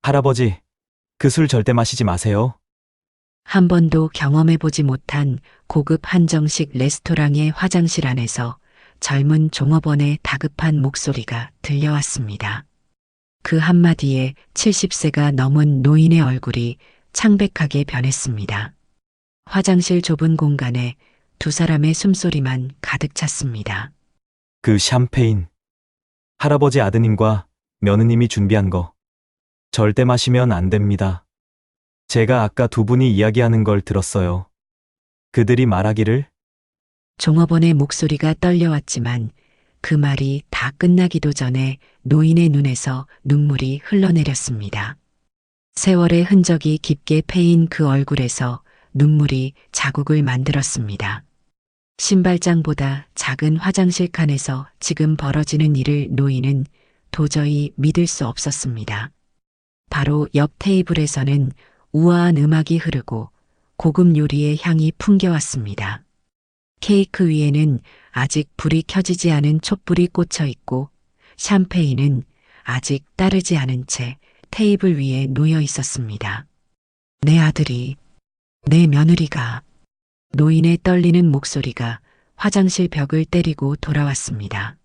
할아버지, 그 술 절대 마시지 마세요. 한 번도 경험해보지 못한 고급 한정식 레스토랑의 화장실 안에서 젊은 종업원의 다급한 목소리가 들려왔습니다. 그 한마디에 70세가 넘은 노인의 얼굴이 창백하게 변했습니다. 화장실 좁은 공간에 두 사람의 숨소리만 가득 찼습니다. 그 샴페인. 할아버지 아드님과 며느님이 준비한 거. 절대 마시면 안 됩니다. 제가 아까 두 분이 이야기하는 걸 들었어요. 그들이 말하기를 종업원의 목소리가 떨려왔지만 그 말이 다 끝나기도 전에 노인의 눈에서 눈물이 흘러내렸습니다. 세월의 흔적이 깊게 패인 그 얼굴에서 눈물이 자국을 만들었습니다. 신발장보다 작은 화장실 칸에서 지금 벌어지는 일을 노인은 도저히 믿을 수 없었습니다. 바로 옆 테이블에서는 우아한 음악이 흐르고 고급 요리의 향이 풍겨왔습니다. 케이크 위에는 아직 불이 켜지지 않은 촛불이 꽂혀 있고 샴페인은 아직 따르지 않은 채 테이블 위에 놓여 있었습니다. 내 아들이, 내 며느리가, 노인의 떨리는 목소리가 화장실 벽을 때리고 돌아왔습니다.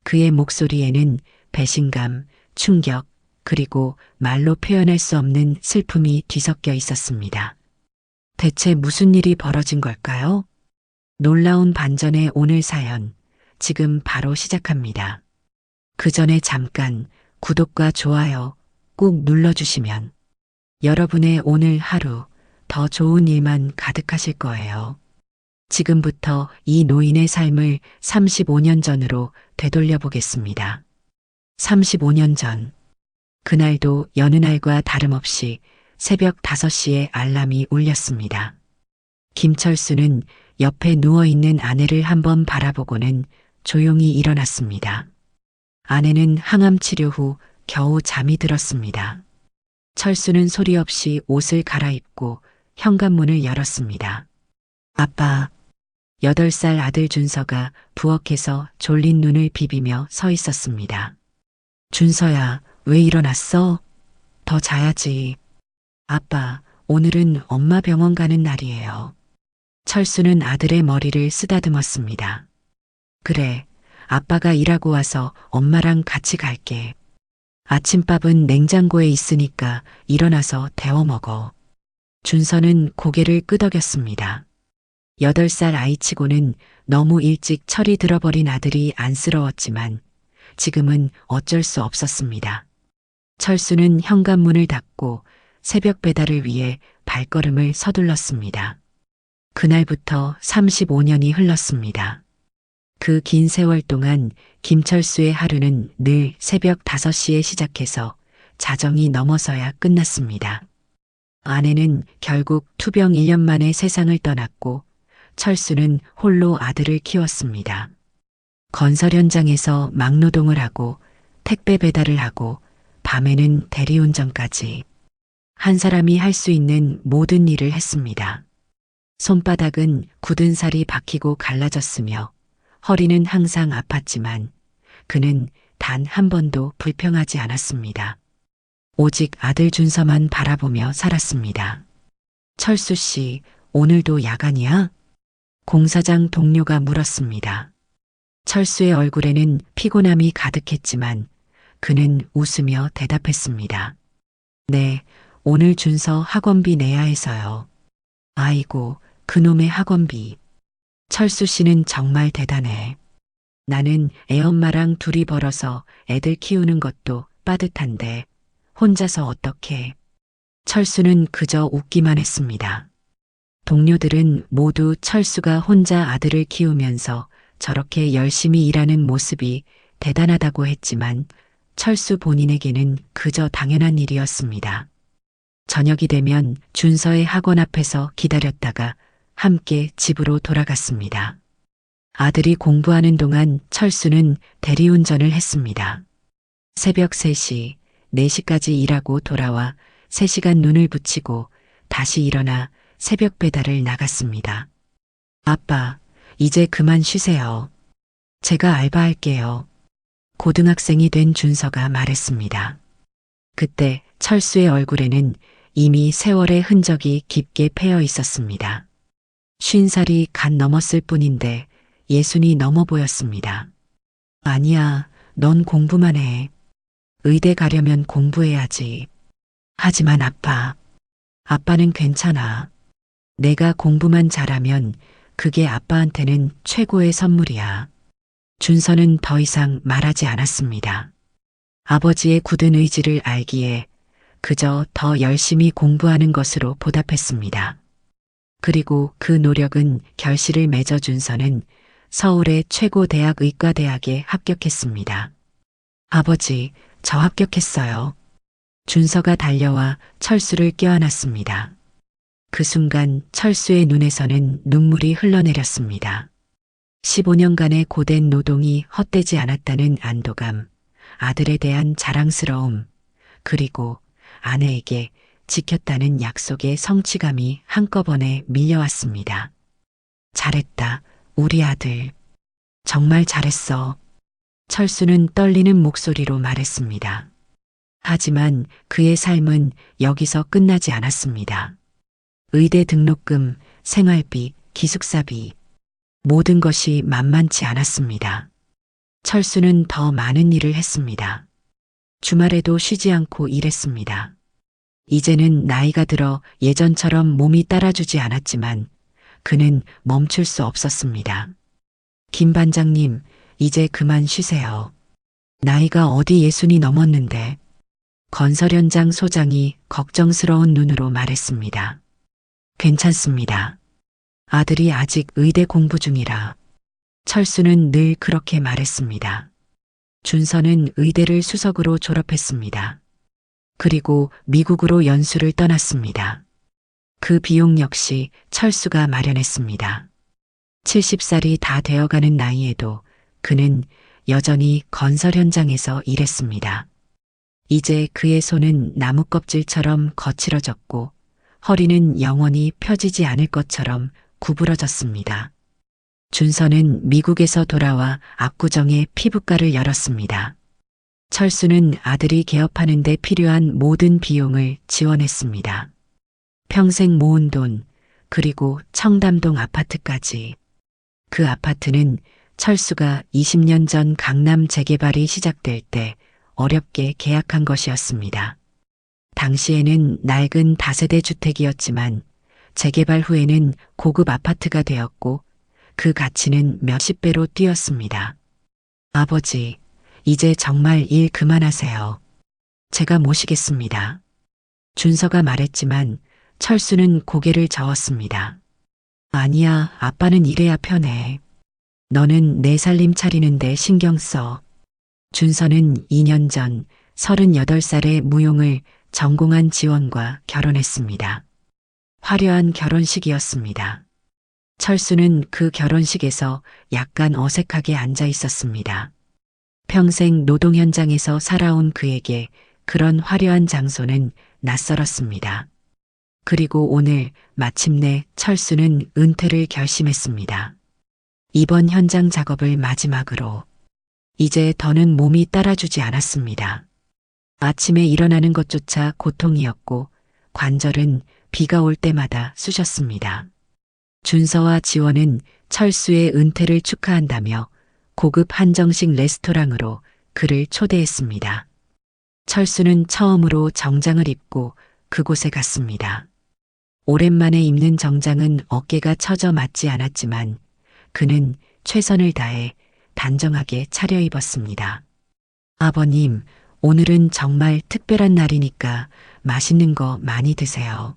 그의 목소리에는 배신감, 충격, 그리고 말로 표현할 수 없는 슬픔이 뒤섞여 있었습니다. 대체 무슨 일이 벌어진 걸까요? 놀라운 반전의 오늘 사연, 지금 바로 시작합니다. 그 전에 잠깐 구독과 좋아요 꾹 눌러주시면 여러분의 오늘 하루 더 좋은 일만 가득하실 거예요. 지금부터 이 노인의 삶을 35년 전으로 되돌려 보겠습니다. 35년 전, 그날도 여느 날과 다름없이 새벽 5시에 알람이 울렸습니다. 김철수는 옆에 누워있는 아내를 한번 바라보고는 조용히 일어났습니다. 아내는 항암 치료 후 겨우 잠이 들었습니다. 철수는 소리 없이 옷을 갈아입고 현관문을 열었습니다. 아빠, 8살 아들 준서가 부엌에서 졸린 눈을 비비며 서 있었습니다. 준서야, 왜 일어났어? 더 자야지. 아빠, 오늘은 엄마 병원 가는 날이에요. 철수는 아들의 머리를 쓰다듬었습니다. 그래, 아빠가 일하고 와서 엄마랑 같이 갈게. 아침밥은 냉장고에 있으니까 일어나서 데워 먹어. 준서는 고개를 끄덕였습니다. 8살 아이치고는 너무 일찍 철이 들어버린 아들이 안쓰러웠지만 지금은 어쩔 수 없었습니다. 철수는 현관문을 닫고 새벽 배달을 위해 발걸음을 서둘렀습니다. 그날부터 35년이 흘렀습니다. 그 긴 세월 동안 김철수의 하루는 늘 새벽 5시에 시작해서 자정이 넘어서야 끝났습니다. 아내는 결국 투병 1년 만에 세상을 떠났고 철수는 홀로 아들을 키웠습니다. 건설 현장에서 막노동을 하고 택배 배달을 하고 밤에는 대리운전까지 한 사람이 할 수 있는 모든 일을 했습니다. 손바닥은 굳은 살이 박히고 갈라졌으며 허리는 항상 아팠지만 그는 단 한 번도 불평하지 않았습니다. 오직 아들 준서만 바라보며 살았습니다. 철수 씨, 오늘도 야간이야? 공사장 동료가 물었습니다. 철수의 얼굴에는 피곤함이 가득했지만 그는 웃으며 대답했습니다. 네, 오늘 준서 학원비 내야 해서요. 아이고, 그놈의 학원비. 철수 씨는 정말 대단해. 나는 애엄마랑 둘이 벌어서 애들 키우는 것도 빠듯한데 혼자서 어떡해. 철수는 그저 웃기만 했습니다. 동료들은 모두 철수가 혼자 아들을 키우면서 저렇게 열심히 일하는 모습이 대단하다고 했지만 철수 본인에게는 그저 당연한 일이었습니다. 저녁이 되면 준서의 학원 앞에서 기다렸다가 함께 집으로 돌아갔습니다. 아들이 공부하는 동안 철수는 대리운전을 했습니다. 새벽 3시, 4시까지 일하고 돌아와 3시간 눈을 붙이고 다시 일어나 새벽 배달을 나갔습니다. 아빠, 이제 그만 쉬세요. 제가 알바할게요. 고등학생이 된 준서가 말했습니다. 그때 철수의 얼굴에는 이미 세월의 흔적이 깊게 패여 있었습니다. 50살이 갓 넘었을 뿐인데 예순이 넘어 보였습니다. 아니야, 넌 공부만 해. 의대 가려면 공부해야지. 하지만 아빠는 괜찮아. 내가 공부만 잘하면 그게 아빠한테는 최고의 선물이야. 준서는 더 이상 말하지 않았습니다. 아버지의 굳은 의지를 알기에 그저 더 열심히 공부하는 것으로 보답했습니다. 그리고 그 노력은 결실을 맺어 준서는 서울의 최고 대학 의과대학에 합격했습니다. 아버지, 저 합격했어요. 준서가 달려와 철수를 껴안았습니다. 그 순간 철수의 눈에서는 눈물이 흘러내렸습니다. 15년간의 고된 노동이 헛되지 않았다는 안도감, 아들에 대한 자랑스러움, 그리고 아내에게 지켰다는 약속의 성취감이 한꺼번에 밀려왔습니다. 잘했다, 우리 아들. 정말 잘했어. 철수는 떨리는 목소리로 말했습니다. 하지만 그의 삶은 여기서 끝나지 않았습니다. 의대 등록금, 생활비, 기숙사비, 모든 것이 만만치 않았습니다. 철수는 더 많은 일을 했습니다. 주말에도 쉬지 않고 일했습니다. 이제는 나이가 들어 예전처럼 몸이 따라주지 않았지만 그는 멈출 수 없었습니다. 김 반장님, 이제 그만 쉬세요. 나이가 어디 예순이 넘었는데. 건설 현장 소장이 걱정스러운 눈으로 말했습니다. 괜찮습니다. 아들이 아직 의대 공부 중이라. 철수는 늘 그렇게 말했습니다. 준서는 의대를 수석으로 졸업했습니다. 그리고 미국으로 연수를 떠났습니다. 그 비용 역시 철수가 마련했습니다. 70살이 다 되어가는 나이에도 그는 여전히 건설 현장에서 일했습니다. 이제 그의 손은 나무 껍질처럼 거칠어졌고 허리는 영원히 펴지지 않을 것처럼 구부러졌습니다. 준서는 미국에서 돌아와 압구정에 피부과를 열었습니다. 철수는 아들이 개업하는 데 필요한 모든 비용을 지원했습니다. 평생 모은 돈, 그리고 청담동 아파트까지. 그 아파트는 철수가 20년 전 강남 재개발이 시작될 때 어렵게 계약한 것이었습니다. 당시에는 낡은 다세대 주택이었지만 재개발 후에는 고급 아파트가 되었고 그 가치는 몇십 배로 뛰었습니다. 아버지, 이제 정말 일 그만하세요. 제가 모시겠습니다. 준서가 말했지만 철수는 고개를 저었습니다. 아니야, 아빠는 이래야 편해. 너는 내 살림 차리는데 신경 써. 준서는 2년 전 38살의 무용을 전공한 지원과 결혼했습니다. 화려한 결혼식이었습니다. 철수는 그 결혼식에서 약간 어색하게 앉아 있었습니다. 평생 노동 현장에서 살아온 그에게 그런 화려한 장소는 낯설었습니다. 그리고 오늘 마침내 철수는 은퇴를 결심했습니다. 이번 현장 작업을 마지막으로. 이제 더는 몸이 따라주지 않았습니다. 아침에 일어나는 것조차 고통이었고 관절은 비가 올 때마다 쑤셨습니다. 준서와 지원은 철수의 은퇴를 축하한다며 고급 한정식 레스토랑으로 그를 초대했습니다. 철수는 처음으로 정장을 입고 그곳에 갔습니다. 오랜만에 입는 정장은 어깨가 처져 맞지 않았지만 그는 최선을 다해 단정하게 차려입었습니다. 아버님, 오늘은 정말 특별한 날이니까 맛있는 거 많이 드세요.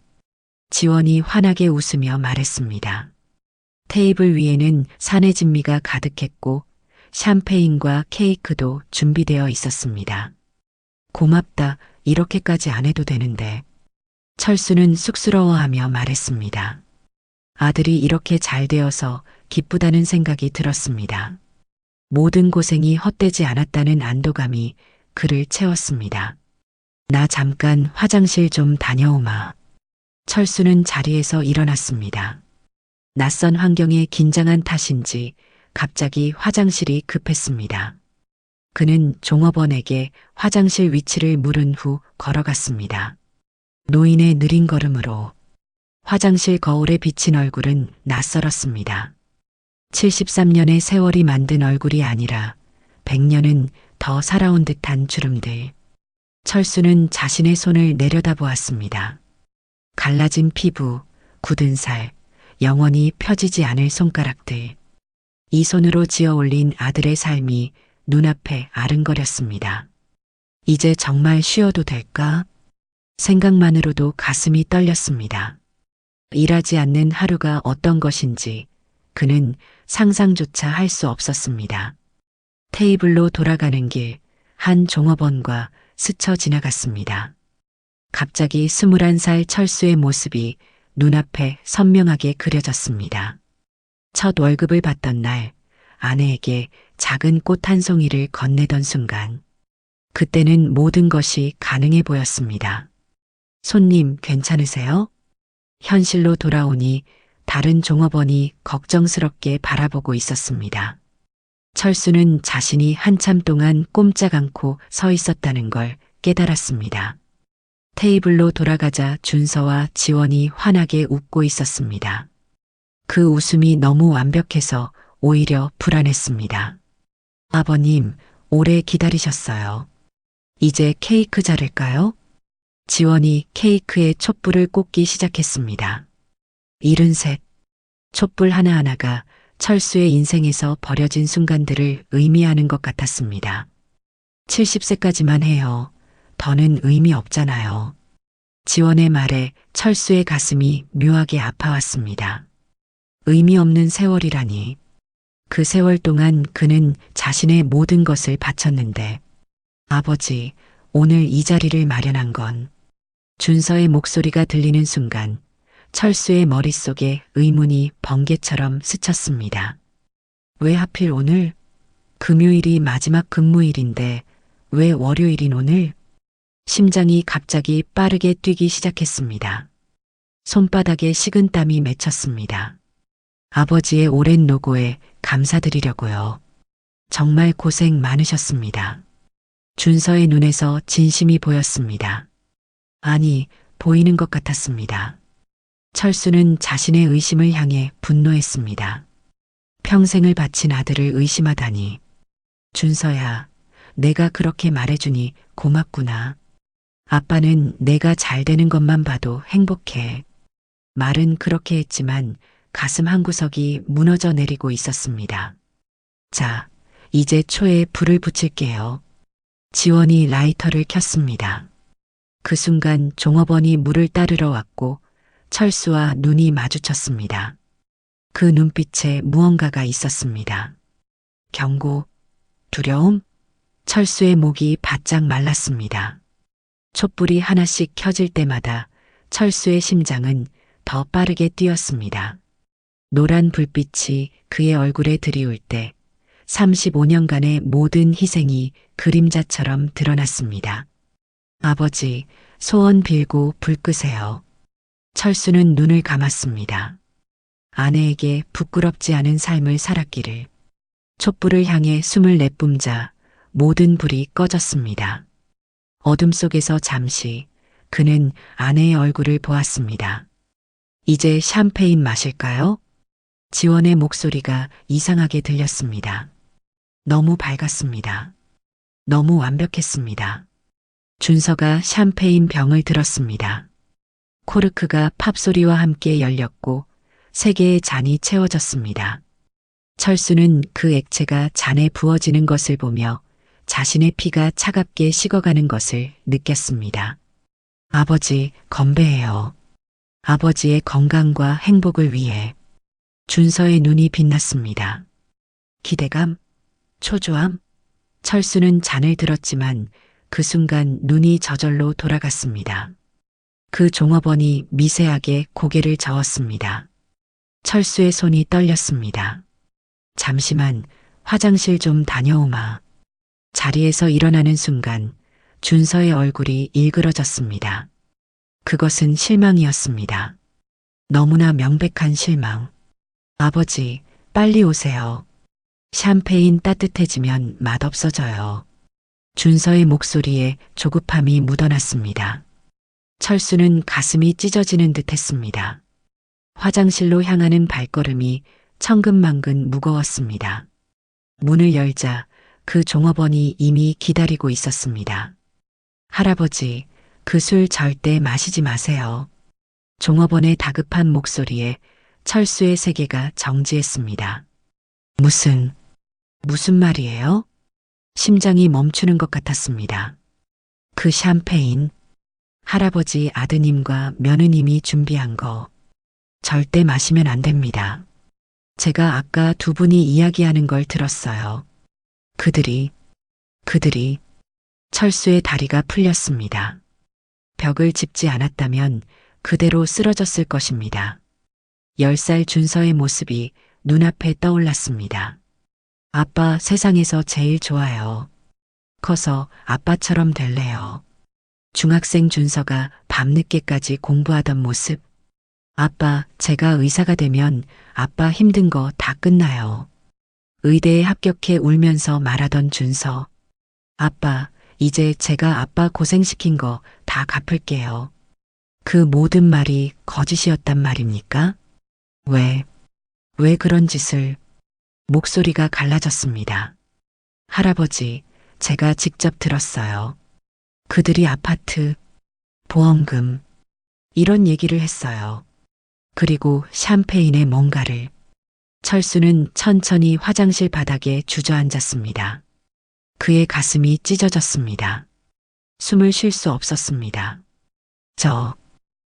지원이 환하게 웃으며 말했습니다. 테이블 위에는 산의 진미가 가득했고 샴페인과 케이크도 준비되어 있었습니다. 고맙다, 이렇게까지 안 해도 되는데. 철수는 쑥스러워하며 말했습니다. 아들이 이렇게 잘 되어서 기쁘다는 생각이 들었습니다. 모든 고생이 헛되지 않았다는 안도감이 그를 채웠습니다. 나 잠깐 화장실 좀 다녀오마. 철수는 자리에서 일어났습니다. 낯선 환경에 긴장한 탓인지 갑자기 화장실이 급했습니다. 그는 종업원에게 화장실 위치를 물은 후 걸어갔습니다. 노인의 느린 걸음으로 화장실 거울에 비친 얼굴은 낯설었습니다. 73년의 세월이 만든 얼굴이 아니라 100년은 더 살아온 듯한 주름들. 철수는 자신의 손을 내려다보았습니다. 갈라진 피부, 굳은 살, 영원히 펴지지 않을 손가락들. 이 손으로 지어 올린 아들의 삶이 눈앞에 아른거렸습니다. 이제 정말 쉬어도 될까? 생각만으로도 가슴이 떨렸습니다. 일하지 않는 하루가 어떤 것인지 그는 상상조차 할 수 없었습니다. 테이블로 돌아가는 길, 한 종업원과 스쳐 지나갔습니다. 갑자기 21살 철수의 모습이 눈앞에 선명하게 그려졌습니다. 첫 월급을 받던 날 아내에게 작은 꽃 한 송이를 건네던 순간 그때는 모든 것이 가능해 보였습니다. 손님 괜찮으세요? 현실로 돌아오니 다른 종업원이 걱정스럽게 바라보고 있었습니다. 철수는 자신이 한참 동안 꼼짝 않고 서 있었다는 걸 깨달았습니다. 테이블로 돌아가자 준서와 지원이 환하게 웃고 있었습니다. 그 웃음이 너무 완벽해서 오히려 불안했습니다. 아버님, 오래 기다리셨어요. 이제 케이크 자를까요? 지원이 케이크에 촛불을 꽂기 시작했습니다. 73. 촛불 하나하나가 철수의 인생에서 버려진 순간들을 의미하는 것 같았습니다. 70세까지만 해요. 더는 의미 없잖아요. 지원의 말에 철수의 가슴이 묘하게 아파왔습니다. 의미 없는 세월이라니. 그 세월 동안 그는 자신의 모든 것을 바쳤는데 아버지, 오늘 이 자리를 마련한 건 준서의 목소리가 들리는 순간 철수의 머릿속에 의문이 번개처럼 스쳤습니다. 왜 하필 오늘? 금요일이 마지막 근무일인데 왜 월요일인 오늘? 심장이 갑자기 빠르게 뛰기 시작했습니다. 손바닥에 식은땀이 맺혔습니다. 아버지의 오랜 노고에 감사드리려고요. 정말 고생 많으셨습니다. 준서의 눈에서 진심이 보였습니다. 아니, 보이는 것 같았습니다. 철수는 자신의 의심을 향해 분노했습니다. 평생을 바친 아들을 의심하다니. 준서야, 내가 그렇게 말해주니 고맙구나. 아빠는 내가 잘 되는 것만 봐도 행복해. 말은 그렇게 했지만 가슴 한구석이 무너져 내리고 있었습니다. 자, 이제 초에 불을 붙일게요. 지원이 라이터를 켰습니다. 그 순간 종업원이 물을 따르러 왔고 철수와 눈이 마주쳤습니다. 그 눈빛에 무언가가 있었습니다. 경고, 두려움? 철수의 목이 바짝 말랐습니다. 촛불이 하나씩 켜질 때마다 철수의 심장은 더 빠르게 뛰었습니다. 노란 불빛이 그의 얼굴에 들이올 때 35년간의 모든 희생이 그림자처럼 드러났습니다. 아버지, 소원 빌고 불 끄세요. 철수는 눈을 감았습니다. 아내에게 부끄럽지 않은 삶을 살았기를. 촛불을 향해 숨을 내뿜자 모든 불이 꺼졌습니다. 어둠 속에서 잠시 그는 아내의 얼굴을 보았습니다. 이제 샴페인 마실까요? 지원의 목소리가 이상하게 들렸습니다. 너무 밝았습니다. 너무 완벽했습니다. 준서가 샴페인 병을 들었습니다. 코르크가 팝소리와 함께 열렸고 세 개의 잔이 채워졌습니다. 철수는 그 액체가 잔에 부어지는 것을 보며 자신의 피가 차갑게 식어가는 것을 느꼈습니다. 아버지, 건배해요. 아버지의 건강과 행복을 위해. 준서의 눈이 빛났습니다. 기대감, 초조함. 철수는 잔을 들었지만 그 순간 눈이 저절로 돌아갔습니다. 그 종업원이 미세하게 고개를 저었습니다. 철수의 손이 떨렸습니다. 잠시만, 화장실 좀 다녀오마. 자리에서 일어나는 순간 준서의 얼굴이 일그러졌습니다. 그것은 실망이었습니다. 너무나 명백한 실망. 아버지, 빨리 오세요. 샴페인 따뜻해지면 맛없어져요. 준서의 목소리에 조급함이 묻어났습니다. 철수는 가슴이 찢어지는 듯 했습니다. 화장실로 향하는 발걸음이 천근만근 무거웠습니다. 문을 열자 그 종업원이 이미 기다리고 있었습니다. 할아버지, 그 술 절대 마시지 마세요. 종업원의 다급한 목소리에 철수의 세계가 정지했습니다. 무슨 말이에요? 심장이 멈추는 것 같았습니다. 그 샴페인, 할아버지 아드님과 며느님이 준비한 거 절대 마시면 안 됩니다. 제가 아까 두 분이 이야기하는 걸 들었어요. 그들이 철수의 다리가 풀렸습니다. 벽을 짚지 않았다면 그대로 쓰러졌을 것입니다. 10살 준서의 모습이 눈앞에 떠올랐습니다. 아빠 세상에서 제일 좋아요. 커서 아빠처럼 될래요. 중학생 준서가 밤늦게까지 공부하던 모습. 아빠, 제가 의사가 되면 아빠 힘든 거 다 끝나요. 의대에 합격해 울면서 말하던 준서. 아빠, 이제 제가 아빠 고생시킨 거 다 갚을게요. 그 모든 말이 거짓이었단 말입니까? 왜 그런 짓을? 목소리가 갈라졌습니다. 할아버지, 제가 직접 들었어요. 그들이 아파트, 보험금, 이런 얘기를 했어요. 그리고 샴페인에 뭔가를. 철수는 천천히 화장실 바닥에 주저앉았습니다. 그의 가슴이 찢어졌습니다. 숨을 쉴 수 없었습니다.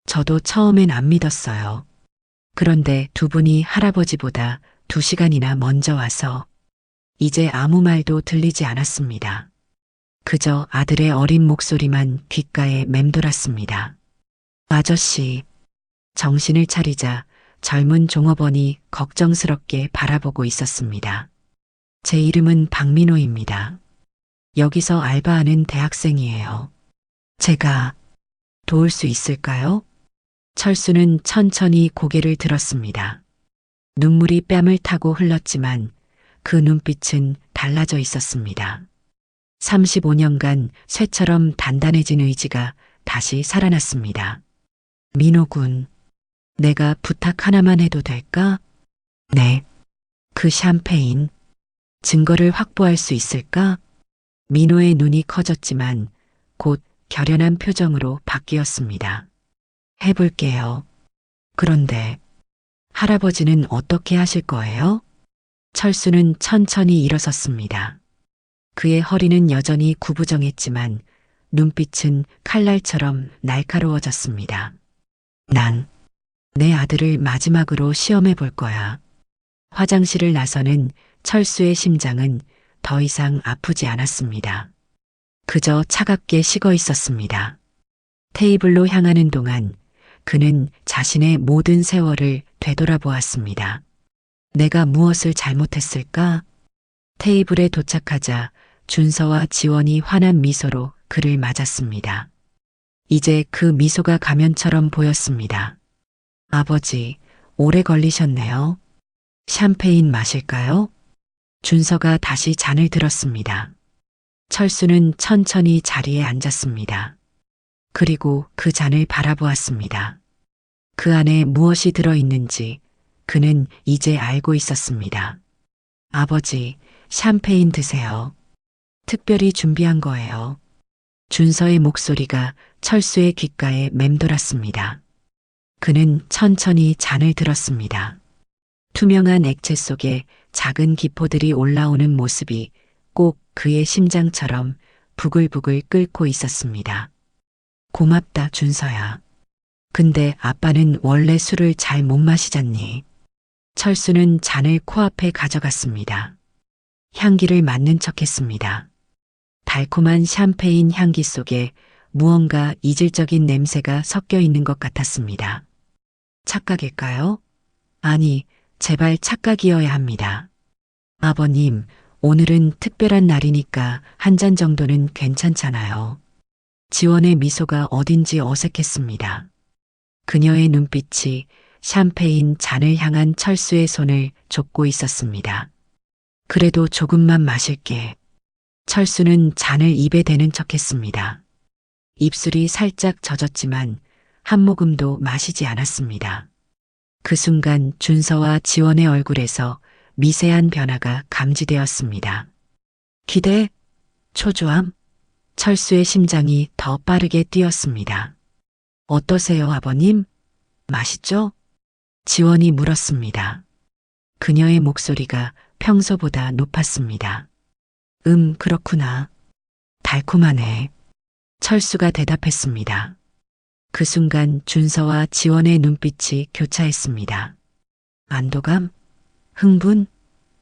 저도 처음엔 안 믿었어요. 그런데 두 분이 할아버지보다 2시간이나 먼저 와서 이제 아무 말도 들리지 않았습니다. 그저 아들의 어린 목소리만 귓가에 맴돌았습니다. 아저씨, 정신을 차리자 젊은 종업원이 걱정스럽게 바라보고 있었습니다. 제 이름은 박민호입니다. 여기서 알바하는 대학생이에요. 제가 도울 수 있을까요? 철수는 천천히 고개를 들었습니다. 눈물이 뺨을 타고 흘렀지만 그 눈빛은 달라져 있었습니다. 35년간 쇠처럼 단단해진 의지가 다시 살아났습니다. 민호군, 내가 부탁 하나만 해도 될까? 네. 그 샴페인, 증거를 확보할 수 있을까? 민호의 눈이 커졌지만 곧 결연한 표정으로 바뀌었습니다. 해볼게요. 그런데 할아버지는 어떻게 하실 거예요? 철수는 천천히 일어섰습니다. 그의 허리는 여전히 구부정했지만 눈빛은 칼날처럼 날카로워졌습니다. 난 내 아들을 마지막으로 시험해 볼 거야. 화장실을 나서는 철수의 심장은 더 이상 아프지 않았습니다. 그저 차갑게 식어 있었습니다. 테이블로 향하는 동안 그는 자신의 모든 세월을 되돌아보았습니다. 내가 무엇을 잘못했을까? 테이블에 도착하자 준서와 지원이 환한 미소로 그를 맞았습니다. 이제 그 미소가 가면처럼 보였습니다. 아버지, 오래 걸리셨네요. 샴페인 마실까요? 준서가 다시 잔을 들었습니다. 철수는 천천히 자리에 앉았습니다. 그리고 그 잔을 바라보았습니다. 그 안에 무엇이 들어있는지 그는 이제 알고 있었습니다. 아버지, 샴페인 드세요. 특별히 준비한 거예요. 준서의 목소리가 철수의 귓가에 맴돌았습니다. 그는 천천히 잔을 들었습니다. 투명한 액체 속에 작은 기포들이 올라오는 모습이 꼭 그의 심장처럼 부글부글 끓고 있었습니다. 고맙다, 준서야. 근데 아빠는 원래 술을 잘 못 마시잖니. 철수는 잔을 코앞에 가져갔습니다. 향기를 맡는 척했습니다. 달콤한 샴페인 향기 속에 무언가 이질적인 냄새가 섞여 있는 것 같았습니다. 착각일까요? 아니, 제발 착각이어야 합니다. 아버님, 오늘은 특별한 날이니까 한 잔 정도는 괜찮잖아요. 지원의 미소가 어딘지 어색했습니다. 그녀의 눈빛이 샴페인 잔을 향한 철수의 손을 좁고 있었습니다. 그래도 조금만 마실게. 철수는 잔을 입에 대는 척했습니다. 입술이 살짝 젖었지만 한 모금도 마시지 않았습니다. 그 순간 준서와 지원의 얼굴에서 미세한 변화가 감지되었습니다. 기대, 초조함, 철수의 심장이 더 빠르게 뛰었습니다. 어떠세요, 아버님? 맛있죠? 지원이 물었습니다. 그녀의 목소리가 평소보다 높았습니다. 그렇구나. 달콤하네. 철수가 대답했습니다. 그 순간 준서와 지원의 눈빛이 교차했습니다. 안도감? 흥분?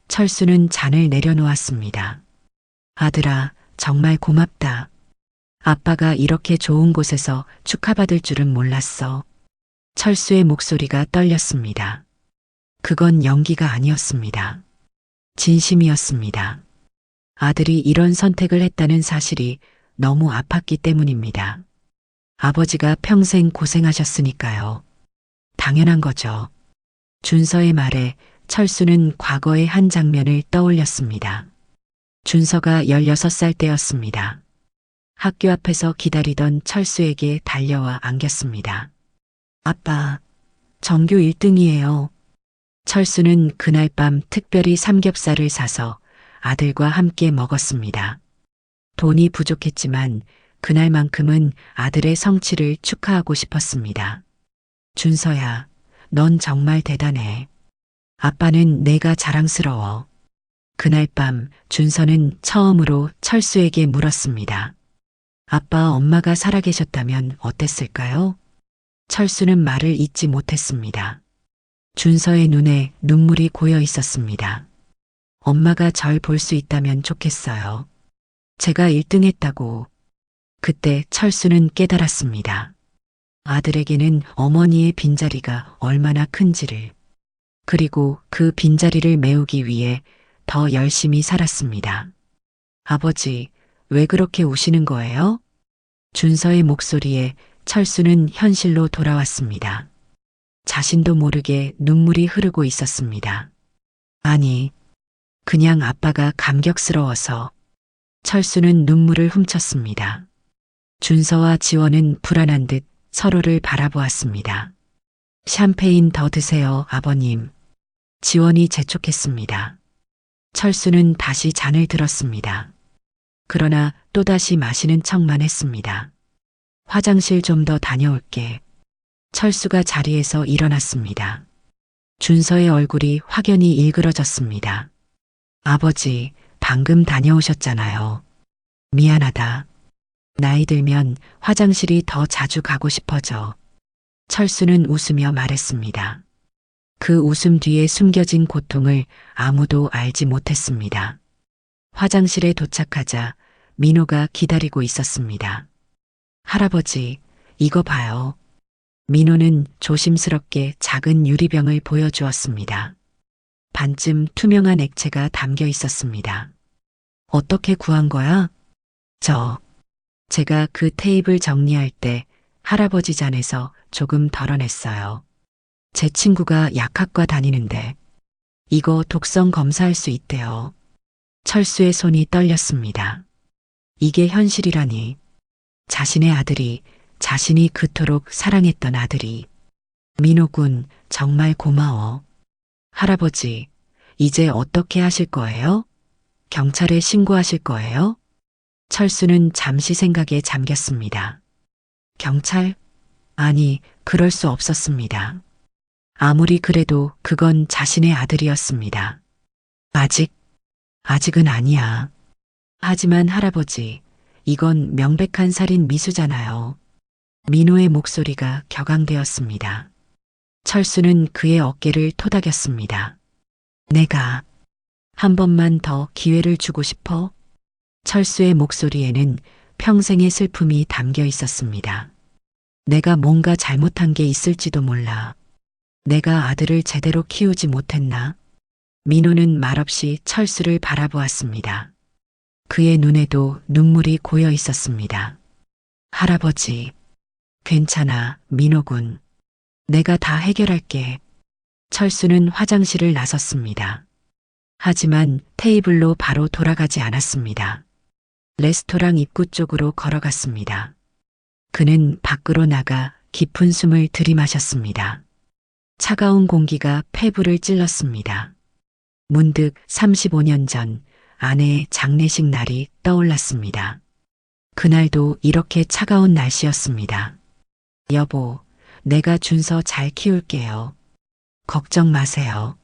철수는 잔을 내려놓았습니다. 아들아, 정말 고맙다. 아빠가 이렇게 좋은 곳에서 축하받을 줄은 몰랐어. 철수의 목소리가 떨렸습니다. 그건 연기가 아니었습니다. 진심이었습니다. 아들이 이런 선택을 했다는 사실이 너무 아팠기 때문입니다. 아버지가 평생 고생하셨으니까요. 당연한 거죠. 준서의 말에 철수는 과거의 한 장면을 떠올렸습니다. 준서가 16살 때였습니다. 학교 앞에서 기다리던 철수에게 달려와 안겼습니다. 아빠, 전교 1등이에요. 철수는 그날 밤 특별히 삼겹살을 사서 아들과 함께 먹었습니다. 돈이 부족했지만 그날만큼은 아들의 성취를 축하하고 싶었습니다. 준서야, 넌 정말 대단해. 아빠는 내가 자랑스러워. 그날 밤 준서는 처음으로 철수에게 물었습니다. 아빠, 엄마가 살아계셨다면 어땠을까요? 철수는 말을 잇지 못했습니다. 준서의 눈에 눈물이 고여 있었습니다. 엄마가 절 볼 수 있다면 좋겠어요. 제가 1등 했다고. 그때 철수는 깨달았습니다. 아들에게는 어머니의 빈자리가 얼마나 큰지를. 그리고 그 빈자리를 메우기 위해 더 열심히 살았습니다. 아버지, 왜 그렇게 우시는 거예요? 준서의 목소리에 철수는 현실로 돌아왔습니다. 자신도 모르게 눈물이 흐르고 있었습니다. 아니, 그냥 아빠가 감격스러워서. 철수는 눈물을 훔쳤습니다. 준서와 지원은 불안한 듯 서로를 바라보았습니다. 샴페인 더 드세요, 아버님. 지원이 재촉했습니다. 철수는 다시 잔을 들었습니다. 그러나 또다시 마시는 척만 했습니다. 화장실 좀 더 다녀올게. 철수가 자리에서 일어났습니다. 준서의 얼굴이 확연히 일그러졌습니다. 아버지, 방금 다녀오셨잖아요. 미안하다. 나이 들면 화장실이 더 자주 가고 싶어져. 철수는 웃으며 말했습니다. 그 웃음 뒤에 숨겨진 고통을 아무도 알지 못했습니다. 화장실에 도착하자 민호가 기다리고 있었습니다. 할아버지, 이거 봐요. 민호는 조심스럽게 작은 유리병을 보여주었습니다. 반쯤 투명한 액체가 담겨 있었습니다. 어떻게 구한 거야? 제가 그 테이블 정리할 때 할아버지 잔에서 조금 덜어냈어요. 제 친구가 약학과 다니는데 이거 독성 검사할 수 있대요. 철수의 손이 떨렸습니다. 이게 현실이라니. 자신의 아들이, 자신이 그토록 사랑했던 아들이. 민호군, 정말 고마워. 할아버지, 이제 어떻게 하실 거예요? 경찰에 신고하실 거예요? 철수는 잠시 생각에 잠겼습니다. 경찰? 아니, 그럴 수 없었습니다. 아무리 그래도 그건 자신의 아들이었습니다. 아직은 아니야. 하지만 할아버지, 이건 명백한 살인 미수잖아요. 민호의 목소리가 격앙되었습니다. 철수는 그의 어깨를 토닥였습니다. 내가 한 번만 더 기회를 주고 싶어? 철수의 목소리에는 평생의 슬픔이 담겨 있었습니다. 내가 뭔가 잘못한 게 있을지도 몰라. 내가 아들을 제대로 키우지 못했나? 민호는 말없이 철수를 바라보았습니다. 그의 눈에도 눈물이 고여 있었습니다. 할아버지, 괜찮아, 민호군. 내가 다 해결할게. 철수는 화장실을 나섰습니다. 하지만 테이블로 바로 돌아가지 않았습니다. 레스토랑 입구 쪽으로 걸어갔습니다. 그는 밖으로 나가 깊은 숨을 들이마셨습니다. 차가운 공기가 폐부를 찔렀습니다. 문득 35년 전 아내의 장례식 날이 떠올랐습니다. 그날도 이렇게 차가운 날씨였습니다. 여보, 내가 준서 잘 키울게요. 걱정 마세요.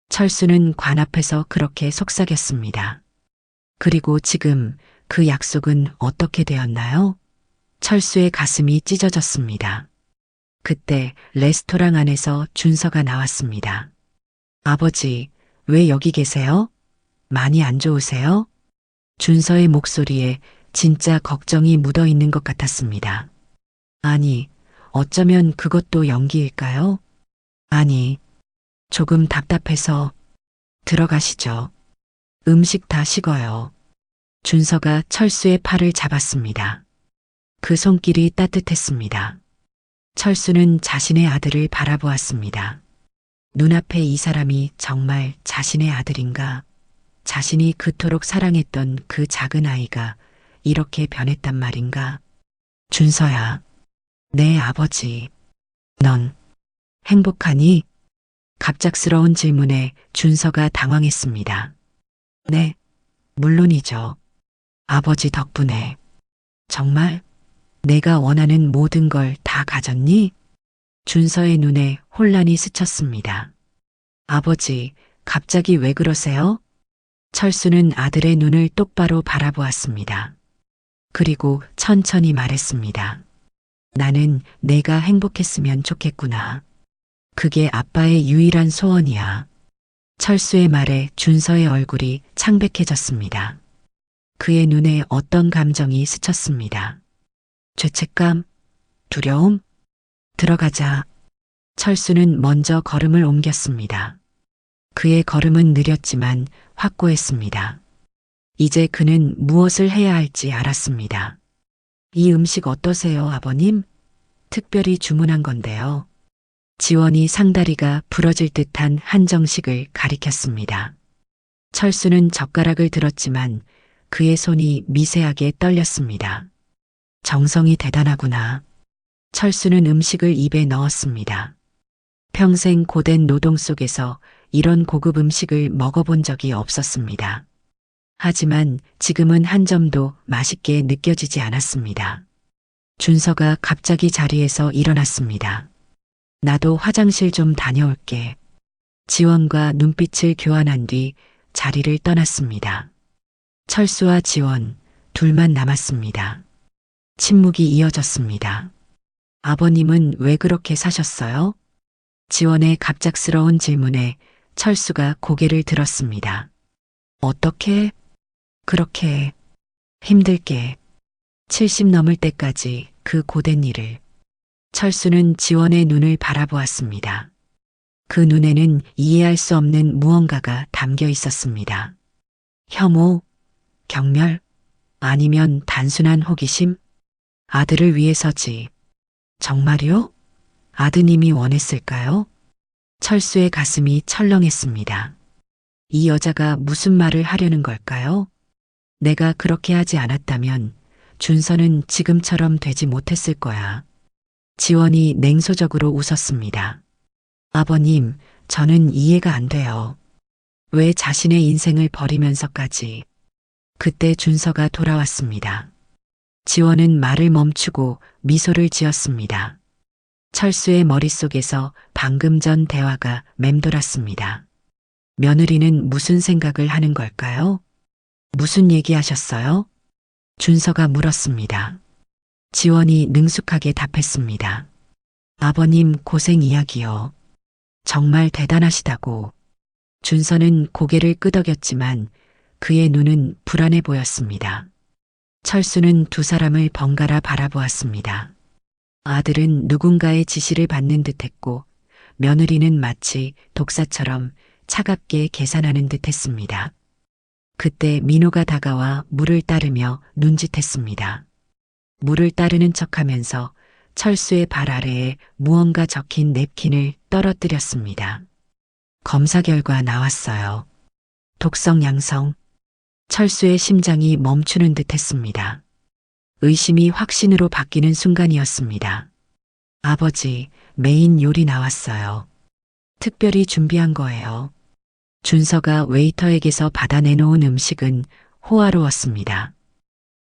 철수는 관 앞에서 그렇게 속삭였습니다. 그리고 지금 그 약속은 어떻게 되었나요? 철수의 가슴이 찢어졌습니다. 그때 레스토랑 안에서 준서가 나왔습니다. 아버지, 왜 여기 계세요? 많이 안 좋으세요? 준서의 목소리에 진짜 걱정이 묻어 있는 것 같았습니다. 아니, 어쩌면 그것도 연기일까요? 아니, 조금 답답해서 들어가시죠. 음식 다 식어요. 준서가 철수의 팔을 잡았습니다. 그 손길이 따뜻했습니다. 철수는 자신의 아들을 바라보았습니다. 눈앞에 이 사람이 정말 자신의 아들인가? 자신이 그토록 사랑했던 그 작은 아이가 이렇게 변했단 말인가? 준서야, 내 아버지, 넌 행복하니? 갑작스러운 질문에 준서가 당황했습니다. 네, 물론이죠. 아버지 덕분에. 정말 내가 원하는 모든 걸 다 가졌니? 준서의 눈에 혼란이 스쳤습니다. 아버지, 갑자기 왜 그러세요? 철수는 아들의 눈을 똑바로 바라보았습니다. 그리고 천천히 말했습니다. 나는 내가 행복했으면 좋겠구나. 그게 아빠의 유일한 소원이야. 철수의 말에 준서의 얼굴이 창백해졌습니다. 그의 눈에 어떤 감정이 스쳤습니다. 죄책감? 두려움? 들어가자. 철수는 먼저 걸음을 옮겼습니다. 그의 걸음은 느렸지만 확고했습니다. 이제 그는 무엇을 해야 할지 알았습니다. 이 음식 어떠세요, 아버님? 특별히 주문한 건데요. 지원이 상다리가 부러질 듯한 한정식을 가리켰습니다. 철수는 젓가락을 들었지만 그의 손이 미세하게 떨렸습니다. 정성이 대단하구나. 철수는 음식을 입에 넣었습니다. 평생 고된 노동 속에서 이런 고급 음식을 먹어본 적이 없었습니다. 하지만 지금은 한 점도 맛있게 느껴지지 않았습니다. 준서가 갑자기 자리에서 일어났습니다. 나도 화장실 좀 다녀올게. 지원과 눈빛을 교환한 뒤 자리를 떠났습니다. 철수와 지원, 둘만 남았습니다. 침묵이 이어졌습니다. 아버님은 왜 그렇게 사셨어요? 지원의 갑작스러운 질문에 철수가 고개를 들었습니다. 어떻게? 그렇게 힘들게 70 넘을 때까지 그 고된 일을. 철수는 지원의 눈을 바라보았습니다. 그 눈에는 이해할 수 없는 무언가가 담겨 있었습니다. 혐오, 경멸, 아니면 단순한 호기심? 아들을 위해서지. 정말요? 아드님이 원했을까요? 철수의 가슴이 철렁했습니다. 이 여자가 무슨 말을 하려는 걸까요? 내가 그렇게 하지 않았다면 준서는 지금처럼 되지 못했을 거야. 지원이 냉소적으로 웃었습니다. 아버님, 저는 이해가 안 돼요. 왜 자신의 인생을 버리면서까지. 그때 준서가 돌아왔습니다. 지원은 말을 멈추고 미소를 지었습니다. 철수의 머릿속에서 방금 전 대화가 맴돌았습니다. 며느리는 무슨 생각을 하는 걸까요? 무슨 얘기하셨어요? 준서가 물었습니다. 지원이 능숙하게 답했습니다. 아버님 고생 이야기요. 정말 대단하시다고. 준서는 고개를 끄덕였지만 그의 눈은 불안해 보였습니다. 철수는 두 사람을 번갈아 바라보았습니다. 아들은 누군가의 지시를 받는 듯했고 며느리는 마치 독사처럼 차갑게 계산하는 듯했습니다. 그때 민호가 다가와 물을 따르며 눈짓했습니다. 물을 따르는 척하면서 철수의 발 아래에 무언가 적힌 냅킨을 떨어뜨렸습니다. 검사 결과 나왔어요. 독성 양성. 철수의 심장이 멈추는 듯 했습니다. 의심이 확신으로 바뀌는 순간이었습니다. 아버지, 메인 요리 나왔어요. 특별히 준비한 거예요. 준서가 웨이터에게서 받아내놓은 음식은 호화로웠습니다.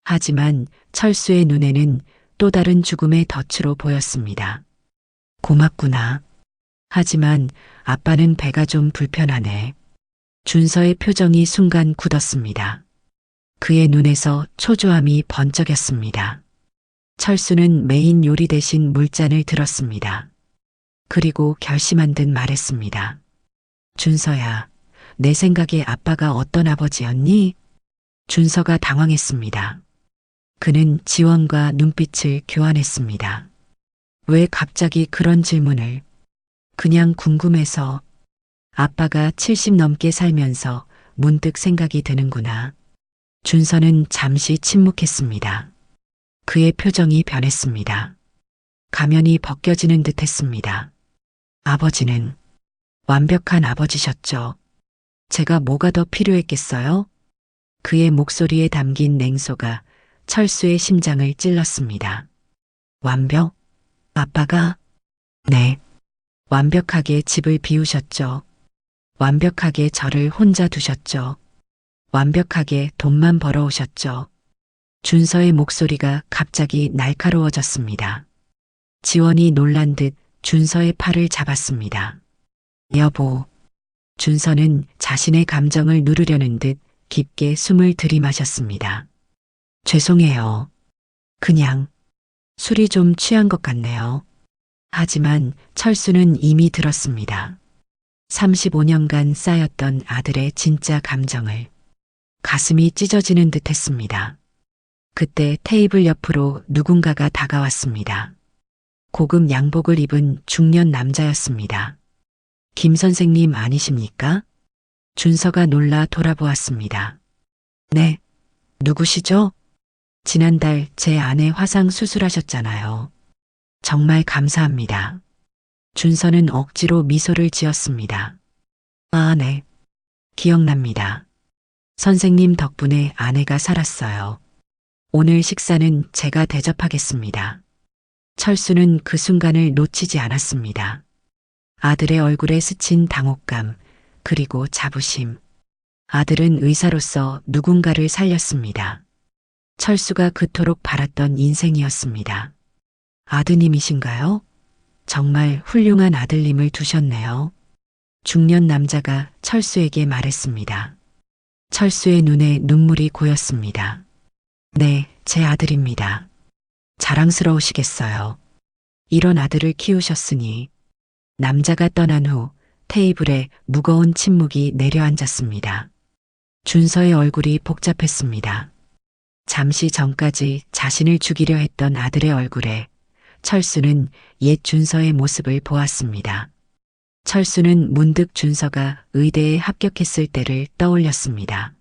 하지만 철수의 눈에는 또 다른 죽음의 덫으로 보였습니다. 고맙구나. 하지만 아빠는 배가 좀 불편하네. 준서의 표정이 순간 굳었습니다. 그의 눈에서 초조함이 번쩍였습니다. 철수는 메인 요리 대신 물잔을 들었습니다. 그리고 결심한 듯 말했습니다. 준서야, 내 생각에 아빠가 어떤 아버지였니? 준서가 당황했습니다. 그는 지원과 눈빛을 교환했습니다. 왜 갑자기 그런 질문을? 그냥 궁금해서. 아빠가 70 넘게 살면서 문득 생각이 드는구나. 준서는 잠시 침묵했습니다. 그의 표정이 변했습니다. 가면이 벗겨지는 듯 했습니다. 아버지는 완벽한 아버지셨죠. 제가 뭐가 더 필요했겠어요? 그의 목소리에 담긴 냉소가 철수의 심장을 찔렀습니다. 완벽? 아빠가? 네. 완벽하게 집을 비우셨죠. 완벽하게 저를 혼자 두셨죠. 완벽하게 돈만 벌어오셨죠. 준서의 목소리가 갑자기 날카로워졌습니다. 지원이 놀란 듯 준서의 팔을 잡았습니다. 여보. 준서는 자신의 감정을 누르려는 듯 깊게 숨을 들이마셨습니다. 죄송해요. 그냥 술이 좀 취한 것 같네요. 하지만 철수는 이미 들었습니다. 35년간 쌓였던 아들의 진짜 감정을. 가슴이 찢어지는 듯 했습니다. 그때 테이블 옆으로 누군가가 다가왔습니다. 고급 양복을 입은 중년 남자였습니다. 김 선생님 아니십니까? 준서가 놀라 돌아보았습니다. 네. 누구시죠? 지난달 제 아내 화상 수술하셨잖아요. 정말 감사합니다. 준서는 억지로 미소를 지었습니다. 아, 네. 기억납니다. 선생님 덕분에 아내가 살았어요. 오늘 식사는 제가 대접하겠습니다. 철수는 그 순간을 놓치지 않았습니다. 아들의 얼굴에 스친 당혹감, 그리고 자부심. 아들은 의사로서 누군가를 살렸습니다. 철수가 그토록 바랐던 인생이었습니다. 아드님이신가요? 정말 훌륭한 아들님을 두셨네요. 중년 남자가 철수에게 말했습니다. 철수의 눈에 눈물이 고였습니다. 네, 제 아들입니다. 자랑스러우시겠어요. 이런 아들을 키우셨으니. 남자가 떠난 후 테이블에 무거운 침묵이 내려앉았습니다. 준서의 얼굴이 복잡했습니다. 잠시 전까지 자신을 죽이려 했던 아들의 얼굴에 철수는 옛 준서의 모습을 보았습니다. 철수는 문득 준서가 의대에 합격했을 때를 떠올렸습니다.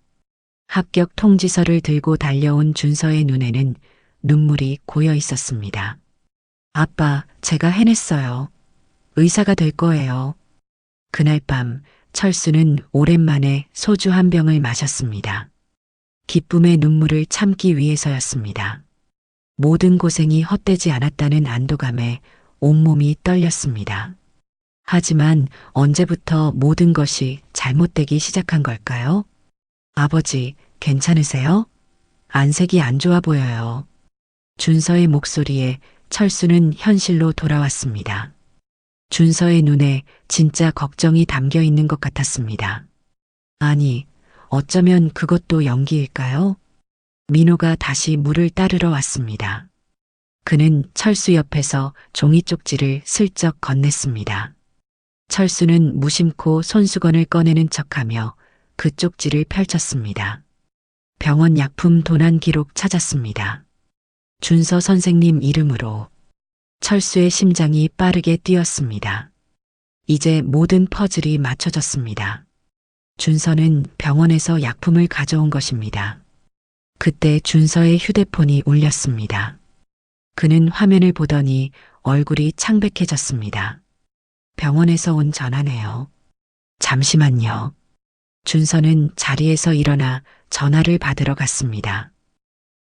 합격 통지서를 들고 달려온 준서의 눈에는 눈물이 고여 있었습니다. 아빠, 제가 해냈어요. 의사가 될 거예요. 그날 밤 철수는 오랜만에 소주 한 병을 마셨습니다. 기쁨의 눈물을 참기 위해서였습니다. 모든 고생이 헛되지 않았다는 안도감에 온몸이 떨렸습니다. 하지만 언제부터 모든 것이 잘못되기 시작한 걸까요? 아버지, 괜찮으세요? 안색이 안 좋아 보여요. 준서의 목소리에 철수는 현실로 돌아왔습니다. 준서의 눈에 진짜 걱정이 담겨 있는 것 같았습니다. 아니, 어쩌면 그것도 연기일까요? 민호가 다시 물을 따르러 왔습니다. 그는 철수 옆에서 종이 쪽지를 슬쩍 건넸습니다. 철수는 무심코 손수건을 꺼내는 척하며 그 쪽지를 펼쳤습니다. 병원 약품 도난 기록 찾았습니다. 준서 선생님 이름으로. 철수의 심장이 빠르게 뛰었습니다. 이제 모든 퍼즐이 맞춰졌습니다. 준서는 병원에서 약품을 가져온 것입니다. 그때 준서의 휴대폰이 울렸습니다. 그는 화면을 보더니 얼굴이 창백해졌습니다. 병원에서 온 전화네요. 잠시만요. 준서는 자리에서 일어나 전화를 받으러 갔습니다.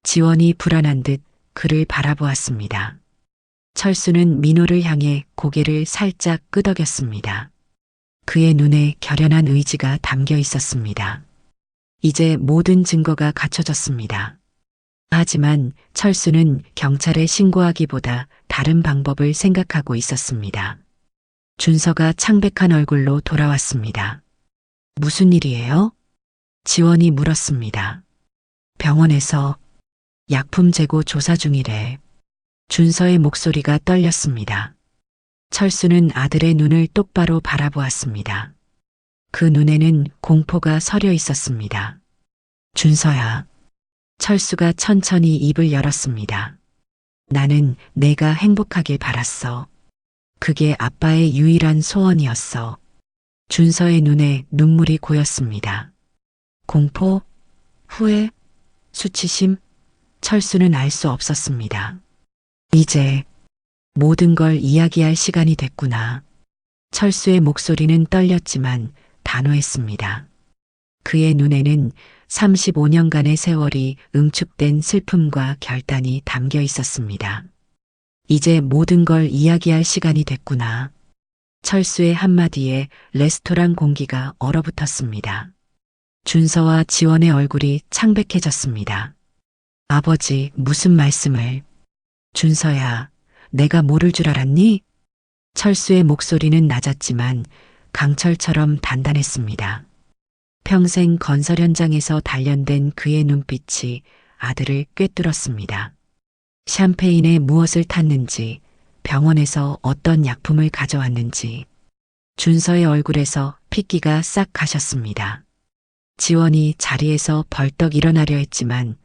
지원이 불안한 듯 그를 바라보았습니다. 철수는 민호를 향해 고개를 살짝 끄덕였습니다. 그의 눈에 결연한 의지가 담겨 있었습니다. 이제 모든 증거가 갖춰졌습니다. 하지만 철수는 경찰에 신고하기보다 다른 방법을 생각하고 있었습니다. 준서가 창백한 얼굴로 돌아왔습니다. 무슨 일이에요? 지원이 물었습니다. 병원에서 약품 재고 조사 중이래. 준서의 목소리가 떨렸습니다. 철수는 아들의 눈을 똑바로 바라보았습니다. 그 눈에는 공포가 서려 있었습니다. 준서야. 철수가 천천히 입을 열었습니다. 나는 내가 행복하길 바랐어. 그게 아빠의 유일한 소원이었어. 준서의 눈에 눈물이 고였습니다. 공포? 후회? 수치심? 철수는 알 수 없었습니다. 이제 모든 걸 이야기할 시간이 됐구나. 철수의 목소리는 떨렸지만 단호했습니다. 그의 눈에는 35년간의 세월이 응축된 슬픔과 결단이 담겨 있었습니다. 이제 모든 걸 이야기할 시간이 됐구나. 철수의 한마디에 레스토랑 공기가 얼어붙었습니다. 준서와 지원의 얼굴이 창백해졌습니다. 아버지, 무슨 말씀을? 준서야, 내가 모를 줄 알았니? 철수의 목소리는 낮았지만 강철처럼 단단했습니다. 평생 건설 현장에서 단련된 그의 눈빛이 아들을 꿰뚫었습니다. 샴페인에 무엇을 탔는지, 병원에서 어떤 약품을 가져왔는지, 준서의 얼굴에서 핏기가 싹 가셨습니다. 지원이 자리에서 벌떡 일어나려 했지만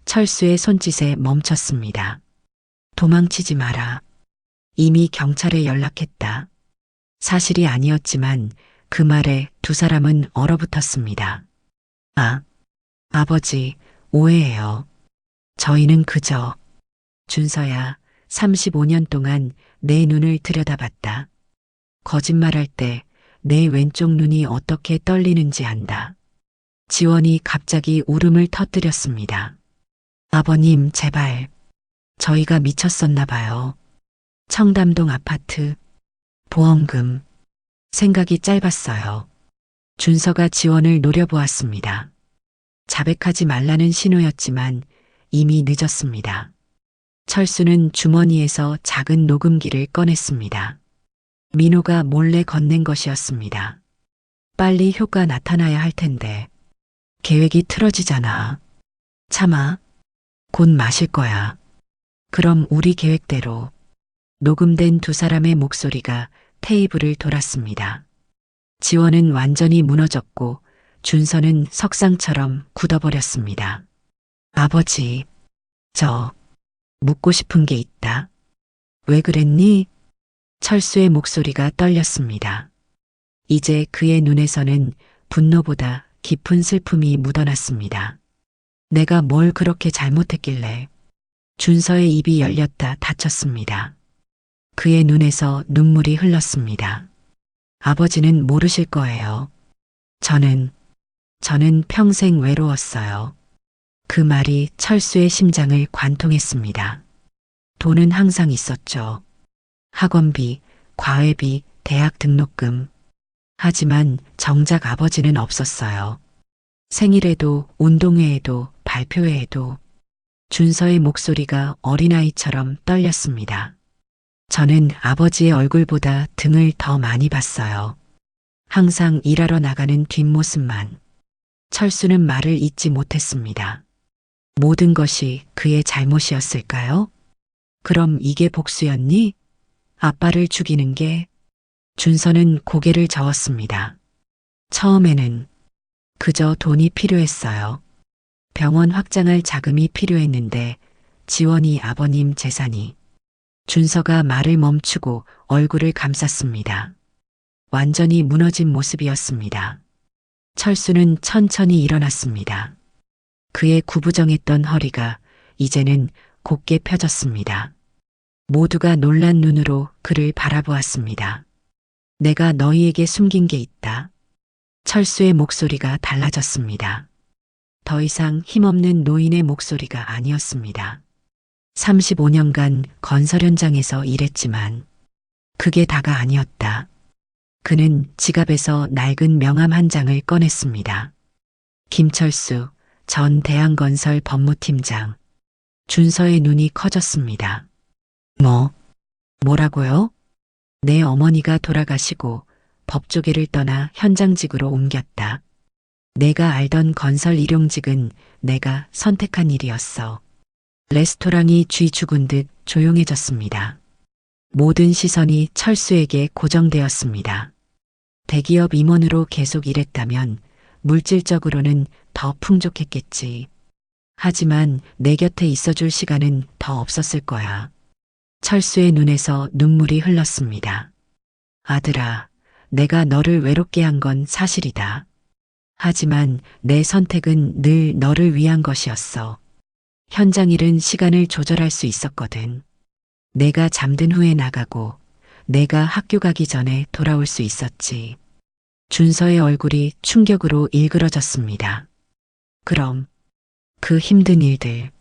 철수의 손짓에 멈췄습니다. 도망치지 마라. 이미 경찰에 연락했다. 사실이 아니었지만 그 말에 두 사람은 얼어붙었습니다. 아버지, 오해해요. 저희는 그저. 준서야, 35년 동안 내 눈을 들여다봤다. 거짓말할 때 내 왼쪽 눈이 어떻게 떨리는지 안다. 지원이 갑자기 울음을 터뜨렸습니다. 아버님, 제발. 저희가 미쳤었나 봐요. 청담동 아파트, 보험금. 생각이 짧았어요. 준서가 지원을 노려보았습니다. 자백하지 말라는 신호였지만 이미 늦었습니다. 철수는 주머니에서 작은 녹음기를 꺼냈습니다. 민호가 몰래 건넨 것이었습니다. 빨리 효과 나타나야 할 텐데. 계획이 틀어지잖아. 참아. 곧 마실 거야. 그럼 우리 계획대로. 녹음된 두 사람의 목소리가 테이블을 돌았습니다. 지원은 완전히 무너졌고 준서는 석상처럼 굳어버렸습니다. 아버지, 저 묻고 싶은 게 있다. 왜 그랬니? 철수의 목소리가 떨렸습니다. 이제 그의 눈에서는 분노보다 깊은 슬픔이 묻어났습니다. 내가 뭘 그렇게 잘못했길래. 준서의 입이 열렸다 닫혔습니다. 그의 눈에서 눈물이 흘렀습니다. 아버지는 모르실 거예요. 저는 평생 외로웠어요. 그 말이 철수의 심장을 관통했습니다. 돈은 항상 있었죠. 학원비, 과외비, 대학 등록금. 하지만 정작 아버지는 없었어요. 생일에도, 운동회에도, 발표회에도. 준서의 목소리가 어린아이처럼 떨렸습니다. 저는 아버지의 얼굴보다 등을 더 많이 봤어요. 항상 일하러 나가는 뒷모습만. 철수는 말을 잇지 못했습니다. 모든 것이 그의 잘못이었을까요? 그럼 이게 복수였니? 아빠를 죽이는 게? 준서는 고개를 저었습니다. 처음에는 그저 돈이 필요했어요. 병원 확장할 자금이 필요했는데 지원이 아버님 재산이. 준서가 말을 멈추고 얼굴을 감쌌습니다. 완전히 무너진 모습이었습니다. 철수는 천천히 일어났습니다. 그의 구부정했던 허리가 이제는 곧게 펴졌습니다. 모두가 놀란 눈으로 그를 바라보았습니다. 내가 너희에게 숨긴 게 있다. 철수의 목소리가 달라졌습니다. 더 이상 힘없는 노인의 목소리가 아니었습니다. 35년간 건설 현장에서 일했지만 그게 다가 아니었다. 그는 지갑에서 낡은 명함 한 장을 꺼냈습니다. 김철수 전 대한건설 법무팀장. 준서의 눈이 커졌습니다. 뭐라고요? 내 어머니가 돌아가시고 법조계를 떠나 현장직으로 옮겼다. 내가 알던 건설 일용직은 내가 선택한 일이었어. 레스토랑이 쥐 죽은 듯 조용해졌습니다. 모든 시선이 철수에게 고정되었습니다. 대기업 임원으로 계속 일했다면 물질적으로는 더 풍족했겠지. 하지만 내 곁에 있어줄 시간은 더 없었을 거야. 철수의 눈에서 눈물이 흘렀습니다. 아들아, 내가 너를 외롭게 한 건 사실이다. 하지만 내 선택은 늘 너를 위한 것이었어. 현장 일은 시간을 조절할 수 있었거든. 내가 잠든 후에 나가고 내가 학교 가기 전에 돌아올 수 있었지. 준서의 얼굴이 충격으로 일그러졌습니다. 그럼 그 힘든 일들,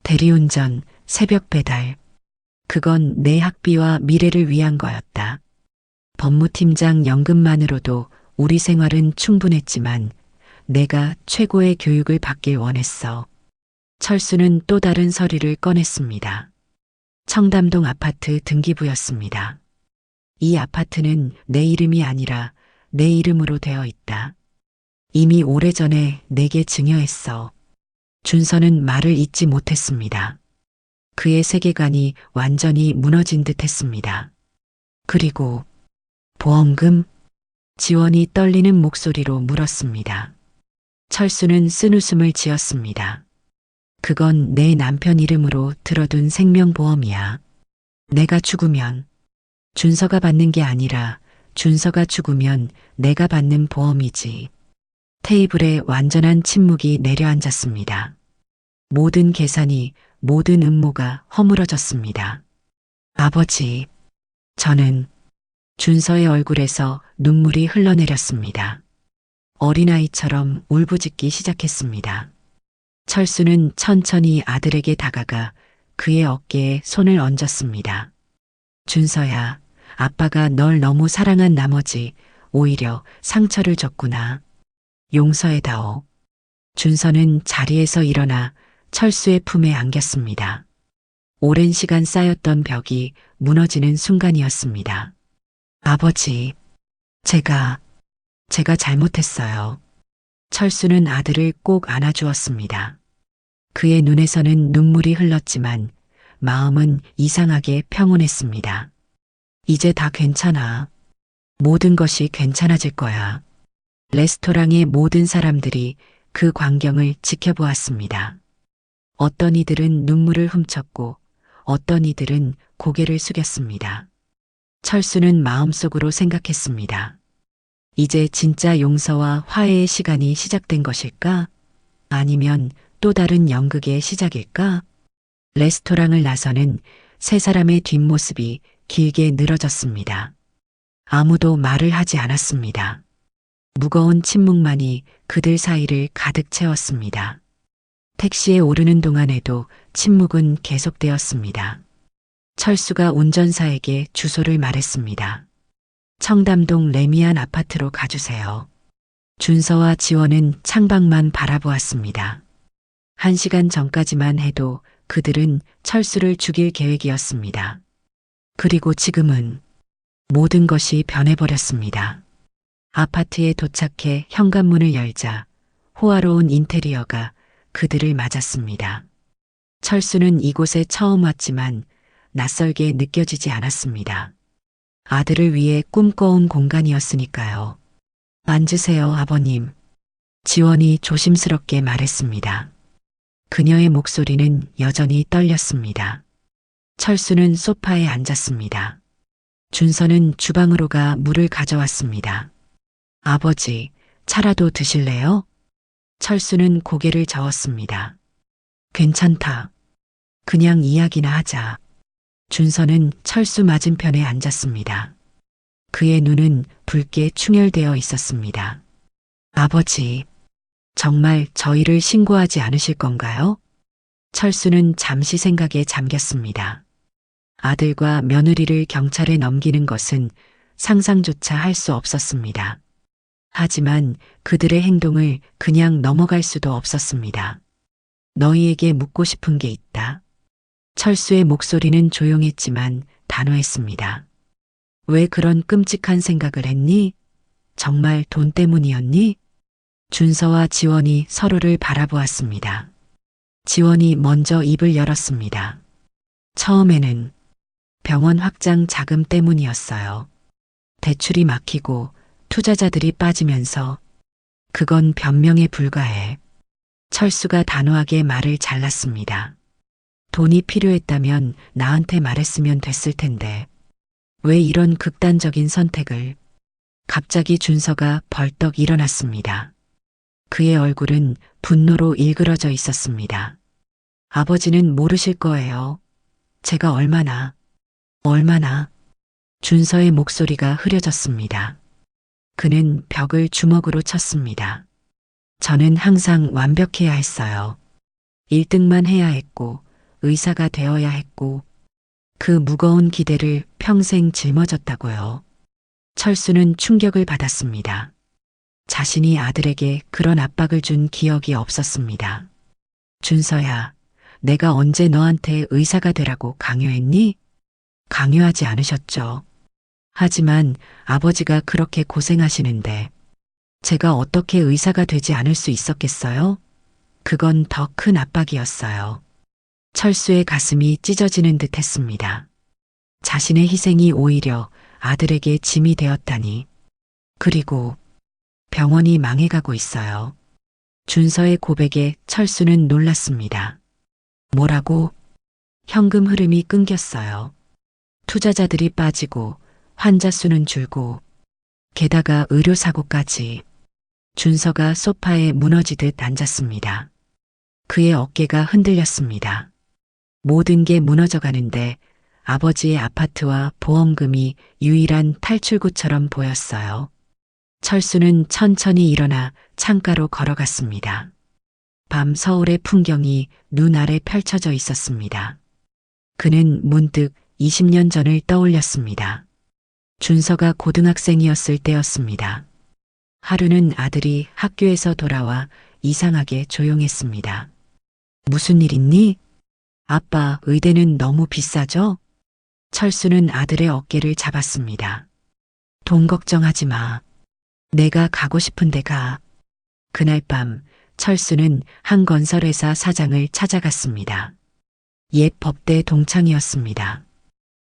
대리운전, 새벽 배달, 그건 내 학비와 미래를 위한 거였다. 법무팀장 연금만으로도 우리 생활은 충분했지만 내가 최고의 교육을 받길 원했어. 철수는 또 다른 서류를 꺼냈습니다. 청담동 아파트 등기부였습니다. 이 아파트는 내 이름이 아니라 내 이름으로 되어 있다. 이미 오래전에 내게 증여했어. 준서는 말을 잇지 못했습니다. 그의 세계관이 완전히 무너진 듯 했습니다. 그리고 보험금? 지원이 떨리는 목소리로 물었습니다. 철수는 쓴웃음을 지었습니다. 그건 내 남편 이름으로 들어둔 생명보험이야. 내가 죽으면 준서가 받는 게 아니라 준서가 죽으면 내가 받는 보험이지. 테이블에 완전한 침묵이 내려앉았습니다. 모든 계산이, 모든 음모가 허물어졌습니다. 아버지, 저는 준서의 얼굴에서 눈물이 흘러내렸습니다. 어린아이처럼 울부짖기 시작했습니다. 철수는 천천히 아들에게 다가가 그의 어깨에 손을 얹었습니다. 준서야, 아빠가 널 너무 사랑한 나머지 오히려 상처를 줬구나. 용서해다오. 준서는 자리에서 일어나 철수의 품에 안겼습니다. 오랜 시간 쌓였던 벽이 무너지는 순간이었습니다. 아버지, 제가 잘못했어요. 철수는 아들을 꼭 안아주었습니다. 그의 눈에서는 눈물이 흘렀지만 마음은 이상하게 평온했습니다. 이제 다 괜찮아. 모든 것이 괜찮아질 거야. 레스토랑의 모든 사람들이 그 광경을 지켜보았습니다. 어떤 이들은 눈물을 훔쳤고 어떤 이들은 고개를 숙였습니다. 철수는 마음속으로 생각했습니다. 이제 진짜 용서와 화해의 시간이 시작된 것일까? 아니면 또 다른 연극의 시작일까? 레스토랑을 나서는 세 사람의 뒷모습이 길게 늘어졌습니다. 아무도 말을 하지 않았습니다. 무거운 침묵만이 그들 사이를 가득 채웠습니다. 택시에 오르는 동안에도 침묵은 계속되었습니다. 철수가 운전사에게 주소를 말했습니다. 청담동 레미안 아파트로 가주세요. 준서와 지원은 창밖만 바라보았습니다. 1시간 전까지만 해도 그들은 철수를 죽일 계획이었습니다. 그리고 지금은 모든 것이 변해버렸습니다. 아파트에 도착해 현관문을 열자 호화로운 인테리어가 그들을 맞았습니다. 철수는 이곳에 처음 왔지만 낯설게 느껴지지 않았습니다. 아들을 위해 꿈꿔온 공간이었으니까요. 앉으세요, 아버님. 지원이 조심스럽게 말했습니다. 그녀의 목소리는 여전히 떨렸습니다. 철수는 소파에 앉았습니다. 준서는 주방으로 가 물을 가져왔습니다. 아버지, 차라도 드실래요? 철수는 고개를 저었습니다. 괜찮다. 그냥 이야기나 하자. 준서는 철수 맞은편에 앉았습니다. 그의 눈은 붉게 충혈되어 있었습니다. 아버지, 정말 저희를 신고하지 않으실 건가요? 철수는 잠시 생각에 잠겼습니다. 아들과 며느리를 경찰에 넘기는 것은 상상조차 할 수 없었습니다. 하지만 그들의 행동을 그냥 넘어갈 수도 없었습니다. 너희에게 묻고 싶은 게 있다. 철수의 목소리는 조용했지만 단호했습니다. 왜 그런 끔찍한 생각을 했니? 정말 돈 때문이었니? 준서와 지원이 서로를 바라보았습니다. 지원이 먼저 입을 열었습니다. 처음에는 병원 확장 자금 때문이었어요. 대출이 막히고 투자자들이 빠지면서 그건 변명에 불과해. 철수가 단호하게 말을 잘랐습니다. 돈이 필요했다면 나한테 말했으면 됐을 텐데 왜 이런 극단적인 선택을. 갑자기 준서가 벌떡 일어났습니다. 그의 얼굴은 분노로 일그러져 있었습니다. 아버지는 모르실 거예요. 제가 얼마나. 준서의 목소리가 흐려졌습니다. 그는 벽을 주먹으로 쳤습니다. 저는 항상 완벽해야 했어요. 1등만 해야 했고, 의사가 되어야 했고, 그 무거운 기대를 평생 짊어졌다고요. 철수는 충격을 받았습니다. 자신이 아들에게 그런 압박을 준 기억이 없었습니다. 준서야, 내가 언제 너한테 의사가 되라고 강요했니? 강요하지 않으셨죠. 하지만 아버지가 그렇게 고생하시는데 제가 어떻게 의사가 되지 않을 수 있었겠어요? 그건 더 큰 압박이었어요. 철수의 가슴이 찢어지는 듯 했습니다. 자신의 희생이 오히려 아들에게 짐이 되었다니. 그리고 병원이 망해가고 있어요. 준서의 고백에 철수는 놀랐습니다. 뭐라고? 현금 흐름이 끊겼어요. 투자자들이 빠지고 환자 수는 줄고 게다가 의료사고까지. 준서가 소파에 무너지듯 앉았습니다. 그의 어깨가 흔들렸습니다. 모든 게 무너져 가는데 아버지의 아파트와 보험금이 유일한 탈출구처럼 보였어요. 철수는 천천히 일어나 창가로 걸어갔습니다. 밤 서울의 풍경이 눈 아래 펼쳐져 있었습니다. 그는 문득 20년 전을 떠올렸습니다. 준서가 고등학생이었을 때였습니다. 하루는 아들이 학교에서 돌아와 이상하게 조용했습니다. 무슨 일 있니? 아빠, 의대는 너무 비싸죠? 철수는 아들의 어깨를 잡았습니다. 돈 걱정하지 마. 내가 가고 싶은 데 가. 그날 밤 철수는 한 건설회사 사장을 찾아갔습니다. 옛 법대 동창이었습니다.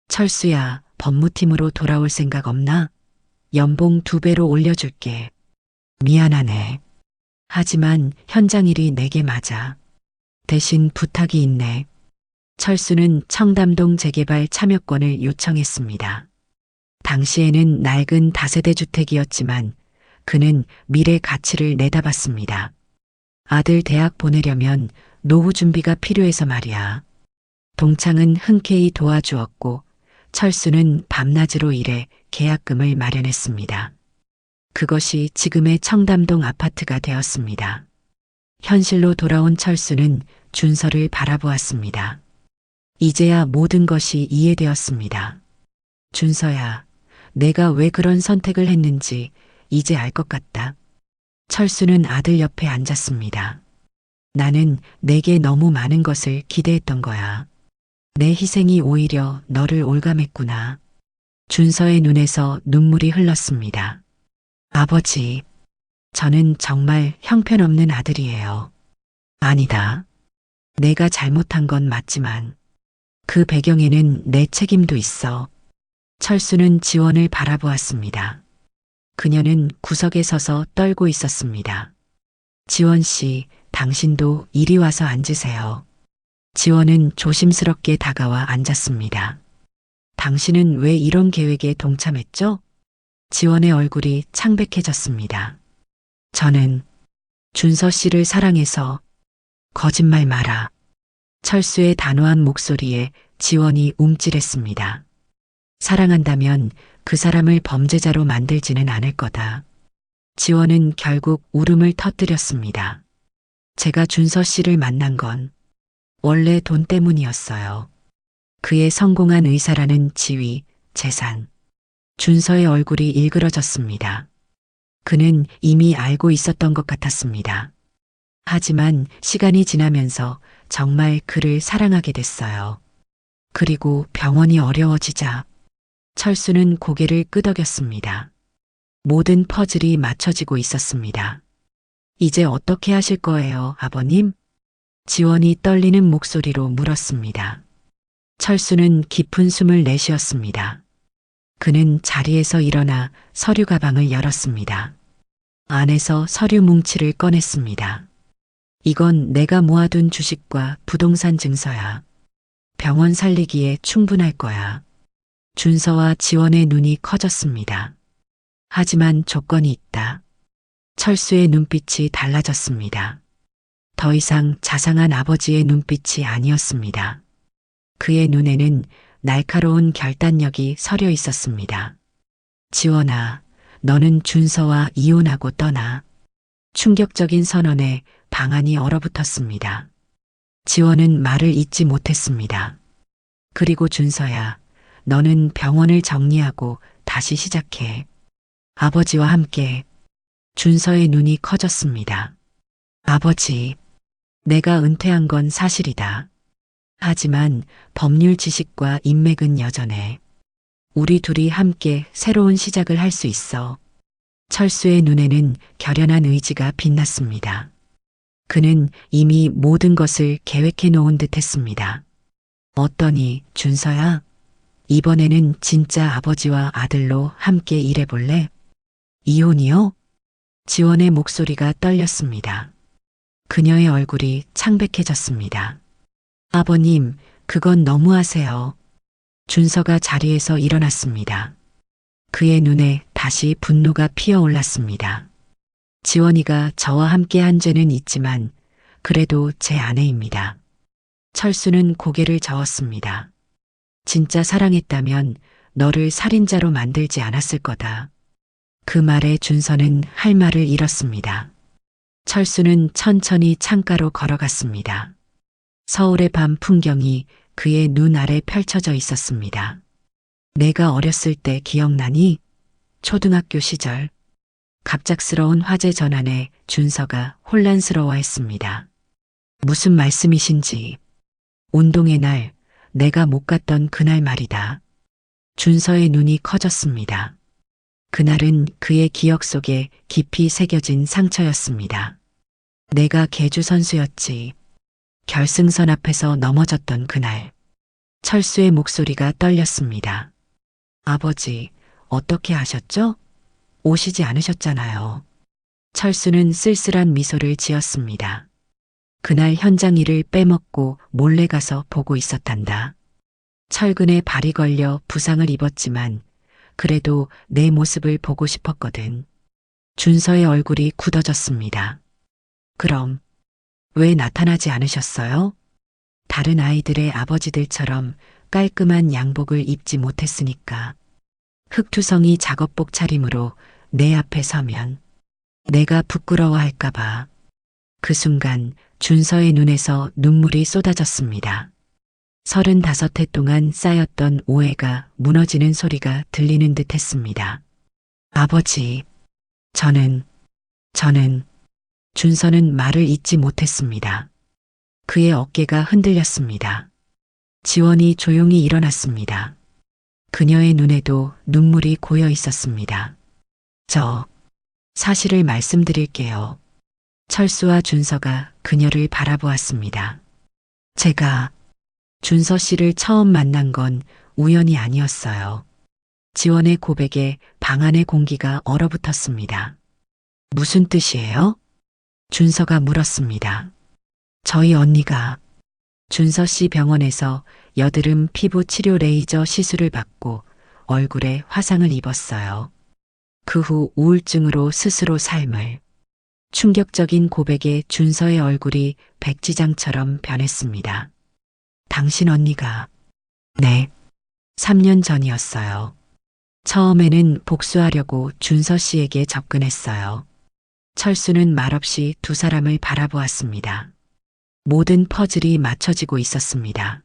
철수야, 법무팀으로 돌아올 생각 없나? 연봉 2배로 올려줄게. 미안하네. 하지만 현장 일이 내게 맞아. 대신 부탁이 있네. 철수는 청담동 재개발 참여권을 요청했습니다. 당시에는 낡은 다세대 주택이었지만 그는 미래 가치를 내다봤습니다. 아들 대학 보내려면 노후 준비가 필요해서 말이야. 동창은 흔쾌히 도와주었고 철수는 밤낮으로 일해 계약금을 마련했습니다. 그것이 지금의 청담동 아파트가 되었습니다. 현실로 돌아온 철수는 준서를 바라보았습니다. 이제야 모든 것이 이해되었습니다. 준서야, 내가 왜 그런 선택을 했는지 이제 알 것 같다. 철수는 아들 옆에 앉았습니다. 나는 내게 너무 많은 것을 기대했던 거야. 내 희생이 오히려 너를 올감했구나. 준서의 눈에서 눈물이 흘렀습니다. 아버지, 저는 정말 형편없는 아들이에요. 아니다. 내가 잘못한 건 맞지만 그 배경에는 내 책임도 있어. 철수는 지원을 바라보았습니다. 그녀는 구석에 서서 떨고 있었습니다. 지원 씨, 당신도 이리 와서 앉으세요. 지원은 조심스럽게 다가와 앉았습니다. 당신은 왜 이런 계획에 동참했죠? 지원의 얼굴이 창백해졌습니다. 저는 준서 씨를 사랑해서. 거짓말 마라. 철수의 단호한 목소리에 지원이 움찔했습니다. 사랑한다면 그 사람을 범죄자로 만들지는 않을 거다. 지원은 결국 울음을 터뜨렸습니다. 제가 준서 씨를 만난 건 원래 돈 때문이었어요. 그의 성공한 의사라는 지위, 재산. 준서의 얼굴이 일그러졌습니다. 그는 이미 알고 있었던 것 같았습니다. 하지만 시간이 지나면서 정말 그를 사랑하게 됐어요. 그리고 병원이 어려워지자 철수는 고개를 끄덕였습니다. 모든 퍼즐이 맞춰지고 있었습니다. 이제 어떻게 하실 거예요, 아버님? 지원이 떨리는 목소리로 물었습니다. 철수는 깊은 숨을 내쉬었습니다. 그는 자리에서 일어나 서류 가방을 열었습니다. 안에서 서류 뭉치를 꺼냈습니다. 이건 내가 모아둔 주식과 부동산 증서야. 병원 살리기에 충분할 거야. 준서와 지원의 눈이 커졌습니다. 하지만 조건이 있다. 철수의 눈빛이 달라졌습니다. 더 이상 자상한 아버지의 눈빛이 아니었습니다. 그의 눈에는 날카로운 결단력이 서려 있었습니다. 지원아, 너는 준서와 이혼하고 떠나. 충격적인 선언에 방안이 얼어붙었습니다. 지원은 말을 잇지 못했습니다. 그리고 준서야, 너는 병원을 정리하고 다시 시작해. 아버지와 함께. 준서의 눈이 커졌습니다. 아버지, 내가 은퇴한 건 사실이다. 하지만 법률 지식과 인맥은 여전해. 우리 둘이 함께 새로운 시작을 할 수 있어. 철수의 눈에는 결연한 의지가 빛났습니다. 그는 이미 모든 것을 계획해 놓은 듯 했습니다. 어떠니, 준서야? 이번에는 진짜 아버지와 아들로 함께 일해볼래? 이혼이요? 지원의 목소리가 떨렸습니다. 그녀의 얼굴이 창백해졌습니다. 아버님, 그건 너무하세요. 준서가 자리에서 일어났습니다. 그의 눈에 다시 분노가 피어올랐습니다. 지원이가 저와 함께 한 죄는 있지만 그래도 제 아내입니다. 철수는 고개를 저었습니다. 진짜 사랑했다면 너를 살인자로 만들지 않았을 거다. 그 말에 준서는 할 말을 잃었습니다. 철수는 천천히 창가로 걸어갔습니다. 서울의 밤 풍경이 그의 눈 아래 펼쳐져 있었습니다. 내가 어렸을 때 기억나니? 초등학교 시절. 갑작스러운 화재 전환에 준서가 혼란스러워했습니다. 무슨 말씀이신지. 운동의 날, 내가 못 갔던 그날 말이다. 준서의 눈이 커졌습니다. 그날은 그의 기억 속에 깊이 새겨진 상처였습니다. 내가 계주 선수였지. 결승선 앞에서 넘어졌던 그날. 철수의 목소리가 떨렸습니다. 아버지, 어떻게 하셨죠? 오시지 않으셨잖아요. 철수는 쓸쓸한 미소를 지었습니다. 그날 현장 일을 빼먹고 몰래 가서 보고 있었단다. 철근에 발이 걸려 부상을 입었지만 그래도 내 모습을 보고 싶었거든. 준서의 얼굴이 굳어졌습니다. 그럼 왜 나타나지 않으셨어요? 다른 아이들의 아버지들처럼 깔끔한 양복을 입지 못했으니까. 흑투성이 작업복 차림으로 내 앞에 서면 내가 부끄러워할까봐. 그 순간 준서의 눈에서 눈물이 쏟아졌습니다. 35해 동안 쌓였던 오해가 무너지는 소리가 들리는 듯 했습니다. 아버지, 저는 준서는 말을 잇지 못했습니다. 그의 어깨가 흔들렸습니다. 지원이 조용히 일어났습니다. 그녀의 눈에도 눈물이 고여 있었습니다. 저 사실을 말씀드릴게요. 철수와 준서가 그녀를 바라보았습니다. 제가 준서 씨를 처음 만난 건 우연이 아니었어요. 지원의 고백에 방 안의 공기가 얼어붙었습니다. 무슨 뜻이에요? 준서가 물었습니다. 저희 언니가 준서 씨 병원에서 여드름 피부 치료 레이저 시술을 받고 얼굴에 화상을 입었어요. 그 후 우울증으로 스스로 삶을. 충격적인 고백에 준서의 얼굴이 백지장처럼 변했습니다. 당신 언니가. 네. 3년 전이었어요. 처음에는 복수하려고 준서 씨에게 접근했어요. 철수는 말없이 두 사람을 바라보았습니다. 모든 퍼즐이 맞춰지고 있었습니다.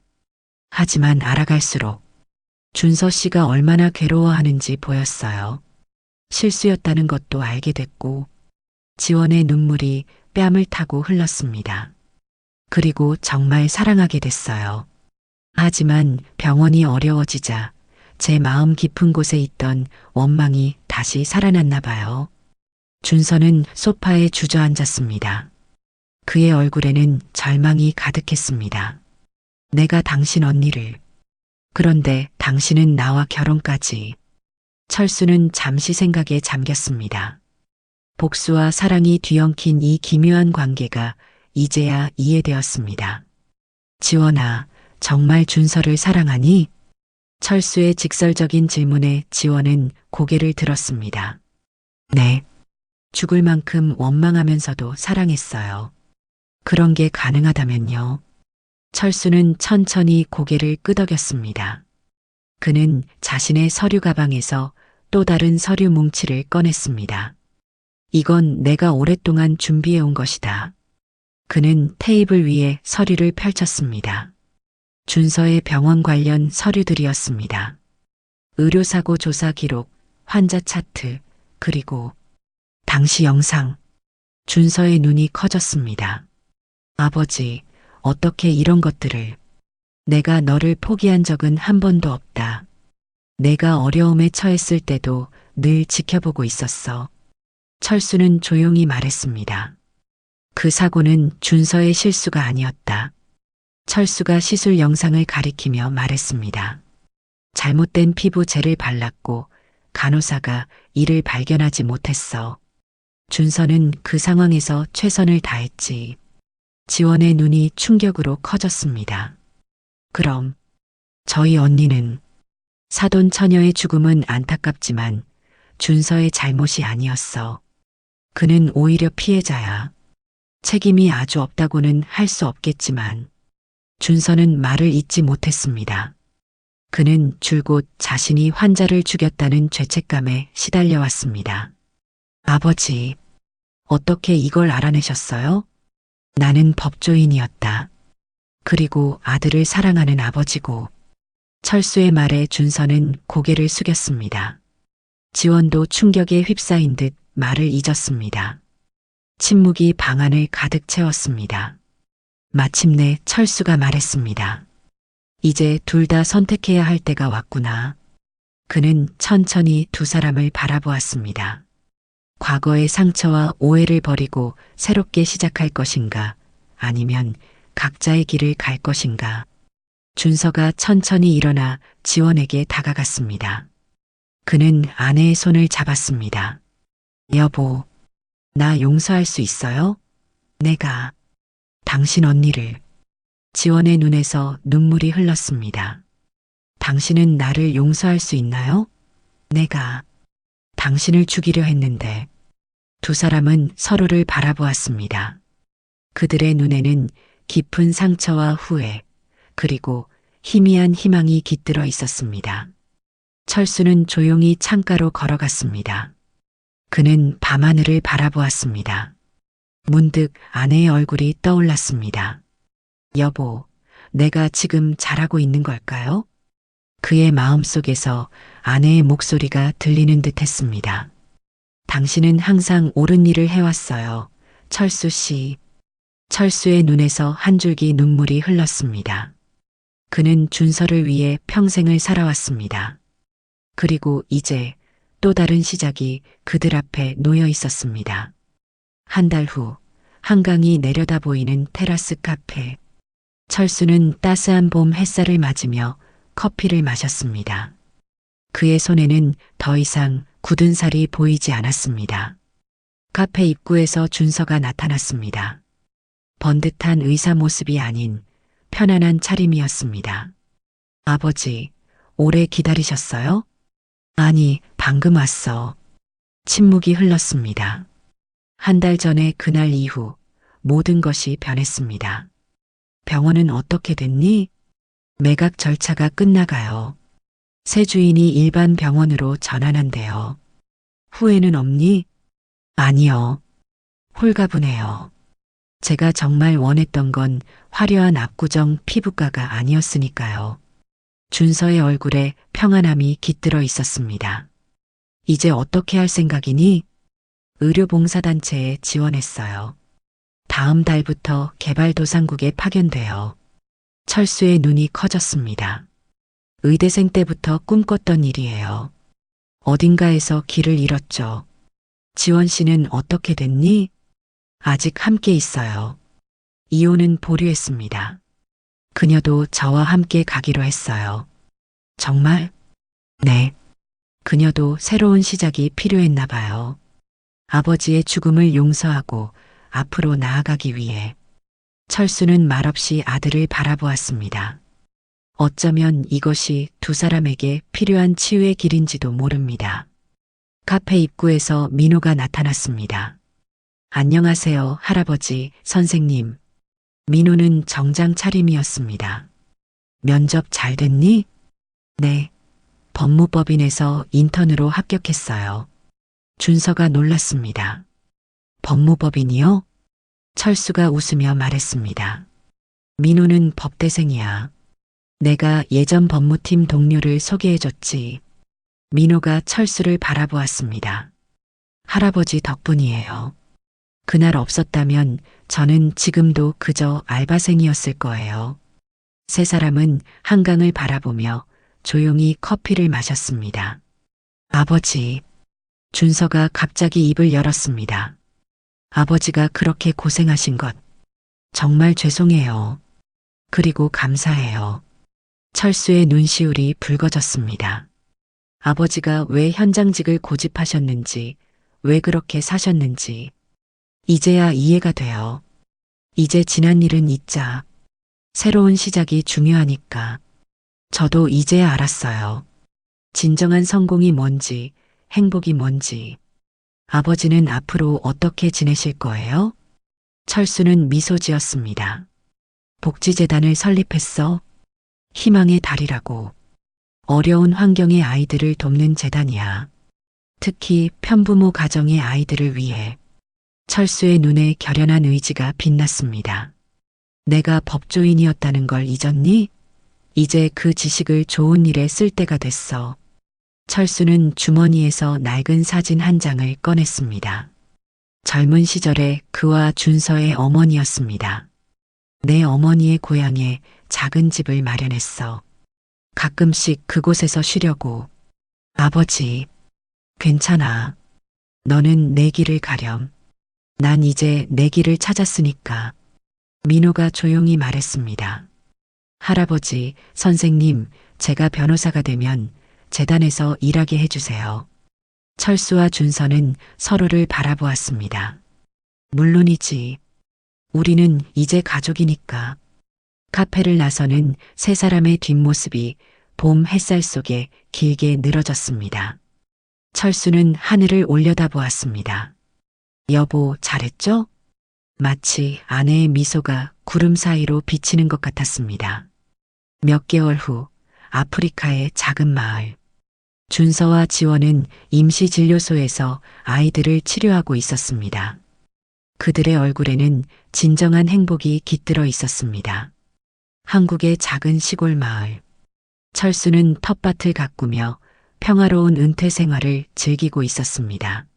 하지만 알아갈수록 준서 씨가 얼마나 괴로워하는지 보였어요. 실수였다는 것도 알게 됐고 지원의 눈물이 뺨을 타고 흘렀습니다. 그리고 정말 사랑하게 됐어요. 하지만 병원이 어려워지자 제 마음 깊은 곳에 있던 원망이 다시 살아났나 봐요. 준서는 소파에 주저앉았습니다. 그의 얼굴에는 절망이 가득했습니다. 내가 당신 언니를, 그런데 당신은 나와 결혼까지. 철수는 잠시 생각에 잠겼습니다. 복수와 사랑이 뒤엉킨 이 기묘한 관계가 이제야 이해되었습니다. 지원아, 정말 준서를 사랑하니? 철수의 직설적인 질문에 지원은 고개를 들었습니다. 네. 죽을 만큼 원망하면서도 사랑했어요. 그런 게 가능하다면요. 철수는 천천히 고개를 끄덕였습니다. 그는 자신의 서류 가방에서 또 다른 서류 뭉치를 꺼냈습니다. 이건 내가 오랫동안 준비해온 것이다. 그는 테이블 위에 서류를 펼쳤습니다. 준서의 병원 관련 서류들이었습니다. 의료사고 조사 기록, 환자 차트, 그리고 당시 영상. 준서의 눈이 커졌습니다. 아버지, 어떻게 이런 것들을. 내가 너를 포기한 적은 한 번도 없다. 내가 어려움에 처했을 때도 늘 지켜보고 있었어. 철수는 조용히 말했습니다. 그 사고는 준서의 실수가 아니었다. 철수가 시술 영상을 가리키며 말했습니다. 잘못된 피부젤을 발랐고 간호사가 이를 발견하지 못했어. 준서는 그 상황에서 최선을 다했지. 지원의 눈이 충격으로 커졌습니다. 그럼 저희 언니는 사돈 처녀의 죽음은 안타깝지만 준서의 잘못이 아니었어. 그는 오히려 피해자야. 책임이 아주 없다고는 할 수 없겠지만 준서는 말을 잇지 못했습니다. 그는 줄곧 자신이 환자를 죽였다는 죄책감에 시달려왔습니다. 아버지, 어떻게 이걸 알아내셨어요? 나는 법조인이었다. 그리고 아들을 사랑하는 아버지고. 철수의 말에 준서는 고개를 숙였습니다. 지원도 충격에 휩싸인 듯 말을 잊었습니다. 침묵이 방 안을 가득 채웠습니다. 마침내 철수가 말했습니다. 이제 둘 다 선택해야 할 때가 왔구나. 그는 천천히 두 사람을 바라보았습니다. 과거의 상처와 오해를 버리고 새롭게 시작할 것인가, 아니면 각자의 길을 갈 것인가. 준서가 천천히 일어나 지원에게 다가갔습니다. 그는 아내의 손을 잡았습니다. 여보, 나 용서할 수 있어요? 내가 당신 언니를. 지원의 눈에서 눈물이 흘렀습니다. 당신은 나를 용서할 수 있나요? 내가 당신을 죽이려 했는데. 두 사람은 서로를 바라보았습니다. 그들의 눈에는 깊은 상처와 후회, 그리고 희미한 희망이 깃들어 있었습니다. 철수는 조용히 창가로 걸어갔습니다. 그는 밤하늘을 바라보았습니다. 문득 아내의 얼굴이 떠올랐습니다. 여보, 내가 지금 잘하고 있는 걸까요? 그의 마음속에서 아내의 목소리가 들리는 듯 했습니다. 당신은 항상 옳은 일을 해왔어요. 철수 씨. 철수의 눈에서 한 줄기 눈물이 흘렀습니다. 그는 준서를 위해 평생을 살아왔습니다. 그리고 이제 또 다른 시작이 그들 앞에 놓여 있었습니다. 한 달 후, 한강이 내려다 보이는 테라스 카페. 철수는 따스한 봄 햇살을 맞으며 커피를 마셨습니다. 그의 손에는 더 이상 굳은 살이 보이지 않았습니다. 카페 입구에서 준서가 나타났습니다. 번듯한 의사 모습이 아닌 편안한 차림이었습니다. 아버지, 오래 기다리셨어요? 아니, 방금 왔어. 침묵이 흘렀습니다. 한 달 전에 그날 이후 모든 것이 변했습니다. 병원은 어떻게 됐니? 매각 절차가 끝나가요. 새 주인이 일반 병원으로 전환한대요. 후회는 없니? 아니요. 홀가분해요. 제가 정말 원했던 건 화려한 압구정 피부과가 아니었으니까요. 준서의 얼굴에 평안함이 깃들어 있었습니다. 이제 어떻게 할 생각이니? 의료봉사단체에 지원했어요. 다음 달부터 개발도상국에 파견돼요. 철수의 눈이 커졌습니다. 의대생 때부터 꿈꿨던 일이에요. 어딘가에서 길을 잃었죠. 지원 씨는 어떻게 됐니? 아직 함께 있어요. 이혼은 보류했습니다. 그녀도 저와 함께 가기로 했어요. 정말? 네. 그녀도 새로운 시작이 필요했나 봐요. 아버지의 죽음을 용서하고 앞으로 나아가기 위해 철수는 말없이 아들을 바라보았습니다. 어쩌면 이것이 두 사람에게 필요한 치유의 길인지도 모릅니다. 카페 입구에서 민호가 나타났습니다. 안녕하세요, 할아버지, 선생님. 민호는 정장 차림이었습니다. 면접 잘 됐니? 네. 법무법인에서 인턴으로 합격했어요. 준서가 놀랐습니다. 법무법인이요? 철수가 웃으며 말했습니다. 민호는 법대생이야. 내가 예전 법무팀 동료를 소개해줬지. 민호가 철수를 바라보았습니다. 할아버지 덕분이에요. 그날 없었다면 저는 지금도 그저 알바생이었을 거예요. 세 사람은 한강을 바라보며 조용히 커피를 마셨습니다. 아버지, 준서가 갑자기 입을 열었습니다. 아버지가 그렇게 고생하신 것 정말 죄송해요. 그리고 감사해요. 철수의 눈시울이 붉어졌습니다. 아버지가 왜 현장직을 고집하셨는지, 왜 그렇게 사셨는지, 이제야 이해가 돼요. 이제 지난 일은 잊자. 새로운 시작이 중요하니까. 저도 이제야 알았어요. 진정한 성공이 뭔지, 행복이 뭔지. 아버지는 앞으로 어떻게 지내실 거예요? 철수는 미소 지었습니다. 복지재단을 설립했어. 희망의 달이라고. 어려운 환경의 아이들을 돕는 재단이야. 특히 편부모 가정의 아이들을 위해. 철수의 눈에 결연한 의지가 빛났습니다. 내가 법조인이었다는 걸 잊었니? 이제 그 지식을 좋은 일에 쓸 때가 됐어. 철수는 주머니에서 낡은 사진 한 장을 꺼냈습니다. 젊은 시절에 그와 준서의 어머니였습니다. 내 어머니의 고향에 작은 집을 마련했어. 가끔씩 그곳에서 쉬려고. 아버지, 괜찮아. 너는 내 길을 가렴. 난 이제 내 길을 찾았으니까. 민호가 조용히 말했습니다. 할아버지, 선생님, 제가 변호사가 되면 재단에서 일하게 해주세요. 철수와 준서는 서로를 바라보았습니다. 물론이지. 우리는 이제 가족이니까. 카페를 나서는 세 사람의 뒷모습이 봄 햇살 속에 길게 늘어졌습니다. 철수는 하늘을 올려다보았습니다. 여보, 잘했죠? 마치 아내의 미소가 구름 사이로 비치는 것 같았습니다. 몇 개월 후 아프리카의 작은 마을. 준서와 지원은 임시진료소에서 아이들을 치료하고 있었습니다. 그들의 얼굴에는 진정한 행복이 깃들어 있었습니다. 한국의 작은 시골 마을. 철수는 텃밭을 가꾸며 평화로운 은퇴 생활을 즐기고 있었습니다.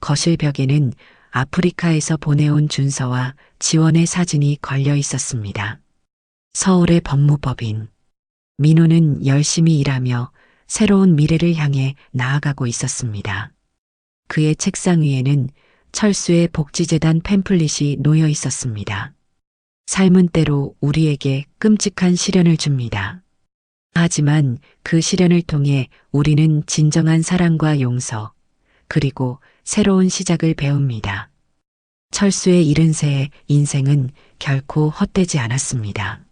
거실 벽에는 아프리카에서 보내온 준서와 지원의 사진이 걸려 있었습니다. 서울의 법무법인. 민호는 열심히 일하며 새로운 미래를 향해 나아가고 있었습니다. 그의 책상 위에는 철수의 복지재단 팸플릿이 놓여 있었습니다. 삶은 때로 우리에게 끔찍한 시련을 줍니다. 하지만 그 시련을 통해 우리는 진정한 사랑과 용서, 그리고 새로운 시작을 배웁니다. 철수의 70세의 인생은 결코 헛되지 않았습니다.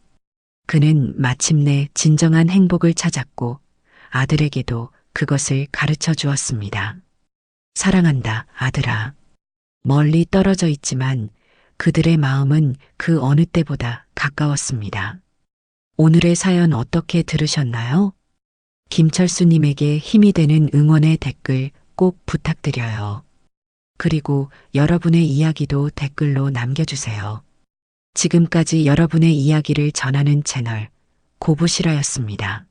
그는 마침내 진정한 행복을 찾았고 아들에게도 그것을 가르쳐 주었습니다. 사랑한다, 아들아. 멀리 떨어져 있지만 그들의 마음은 그 어느 때보다 가까웠습니다. 오늘의 사연 어떻게 들으셨나요? 김철수님에게 힘이 되는 응원의 댓글 꼭 부탁드려요. 그리고 여러분의 이야기도 댓글로 남겨주세요. 지금까지 여러분의 이야기를 전하는 채널 고부실화였습니다.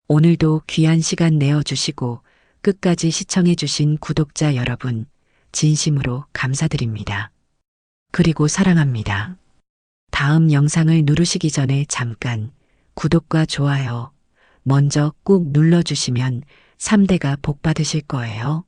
오늘도 귀한 시간 내어주시고 끝까지 시청해주신 구독자 여러분, 진심으로 감사드립니다. 그리고 사랑합니다. 다음 영상을 누르시기 전에 잠깐 구독과 좋아요 먼저 꾹 눌러주시면 3대가 복 받으실 거예요.